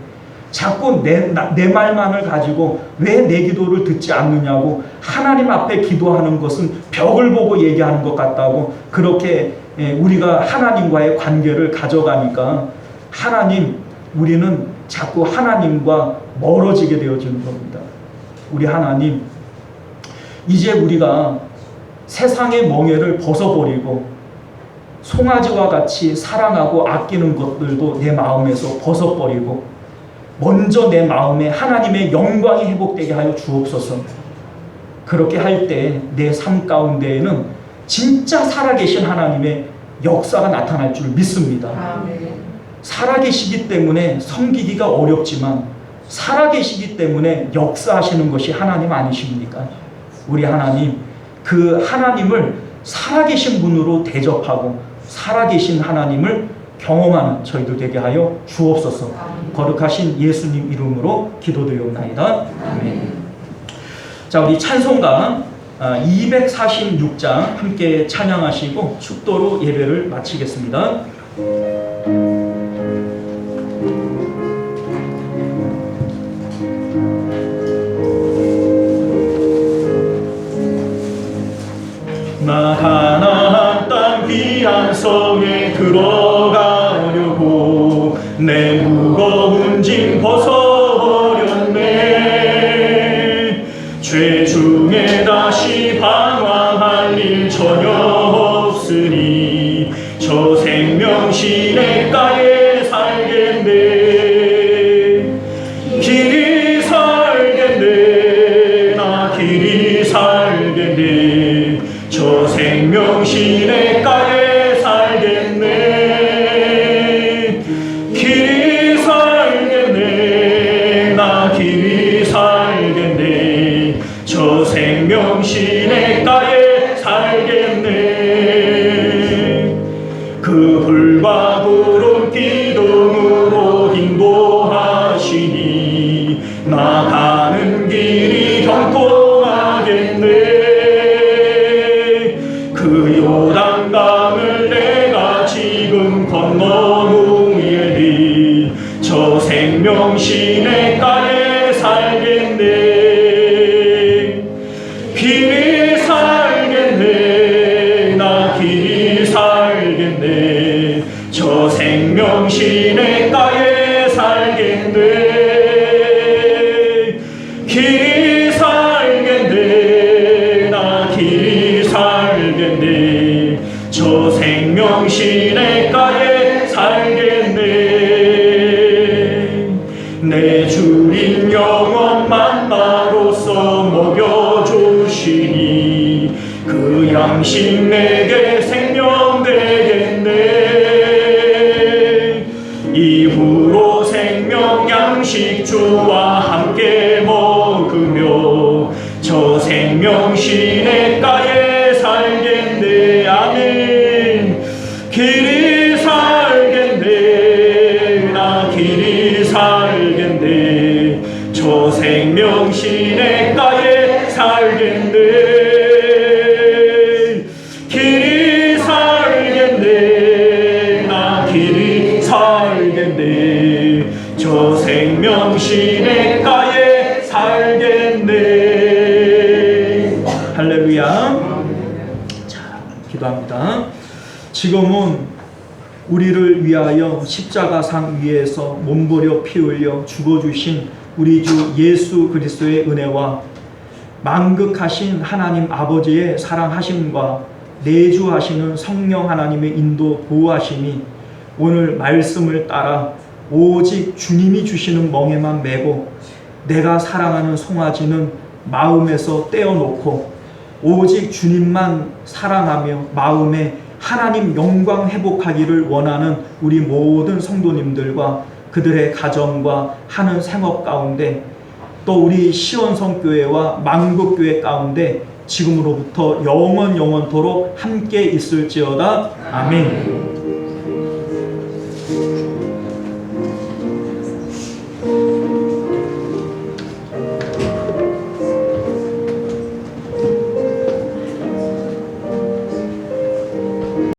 자꾸 내 말만을 가지고 왜 내 기도를 듣지 않느냐고 하나님 앞에 기도하는 것은 벽을 보고 얘기하는 것 같다고 그렇게 우리가 하나님과의 관계를 가져가니까 우리는 자꾸 하나님과 멀어지게 되어지는 겁니다. 우리 하나님, 이제 우리가 세상의 멍에를 벗어버리고 송아지와 같이 사랑하고 아끼는 것들도 내 마음에서 벗어버리고 먼저 내 마음에 하나님의 영광이 회복되게 하여 주옵소서. 그렇게 할 때 내 삶 가운데에는 진짜 살아계신 하나님의 역사가 나타날 줄 믿습니다. 살아계시기 때문에 섬기기가 어렵지만 살아계시기 때문에 역사하시는 것이 하나님 아니십니까? 우리 하나님, 그 하나님을 살아계신 분으로 대접하고 살아계신 하나님을 경험하는 저희들 되게 하여 주옵소서. 거룩하신 예수님 이름으로 기도드리옵나이다. 아멘. 자, 우리 찬송가 246장 함께 찬양하시고 축도로 예배를 마치겠습니다. 나 가나안 땅 귀한 성에 들어가려고 내 무거운 짐 벗어버렸네. 죄 중에 다시 방황할 일 전혀 없으니 저 생명 시냇가에 살겠네. 길이 살겠네. 나 길이 살겠네. 저 생명 시냇가에 살겠네. 길이 살겠네. 나 길이 살겠네. 저 생명 시냇가에 살겠네. 그 불과 구름 기둥으로 인도하시니 나가는 길이 경통하겠네. 그 요단강을 내가 지금 건너누이리 저 생명 시냇가에 살겠네. 길이 살겠네. 나 길이 살겠네. 저 생명 시냇가에 살겠네. 길이 살겠네. 나 길이 살겠네. 저 생명 시냇가에 살겠네. 내 주님 영원만 나로서 먹여주시니 그 양식 내게 생명 되겠네. 이후로 생명 양식 주와 함께 먹으며 저 생명 시냇가에 살겠네. 아멘. 길이 살겠네. 나 길이 살겠네. 저 생명 시냇가에 살겠네. 길이 살겠네. 나 길이 살겠네. 저 생명 시냇가에 살겠네. 할렐루야. 자, 기도합니다. 지금은 우리를 위하여 십자가상 위에서 몸부려 피 흘려 죽어주신 우리 주 예수 그리스도의 은혜와 만극하신 하나님 아버지의 사랑하심과 내주하시는 성령 하나님의 인도 보호하심이 오늘 말씀을 따라 오직 주님이 주시는 멍에만 메고 내가 사랑하는 송아지는 마음에서 떼어놓고 오직 주님만 사랑하며 마음에 하나님 영광 회복하기를 원하는 우리 모든 성도님들과 그들의 가정과 하는 생업 가운데 또 우리 시원성교회와 만국교회 가운데 지금으로부터 영원토록 함께 있을지어다. 아멘.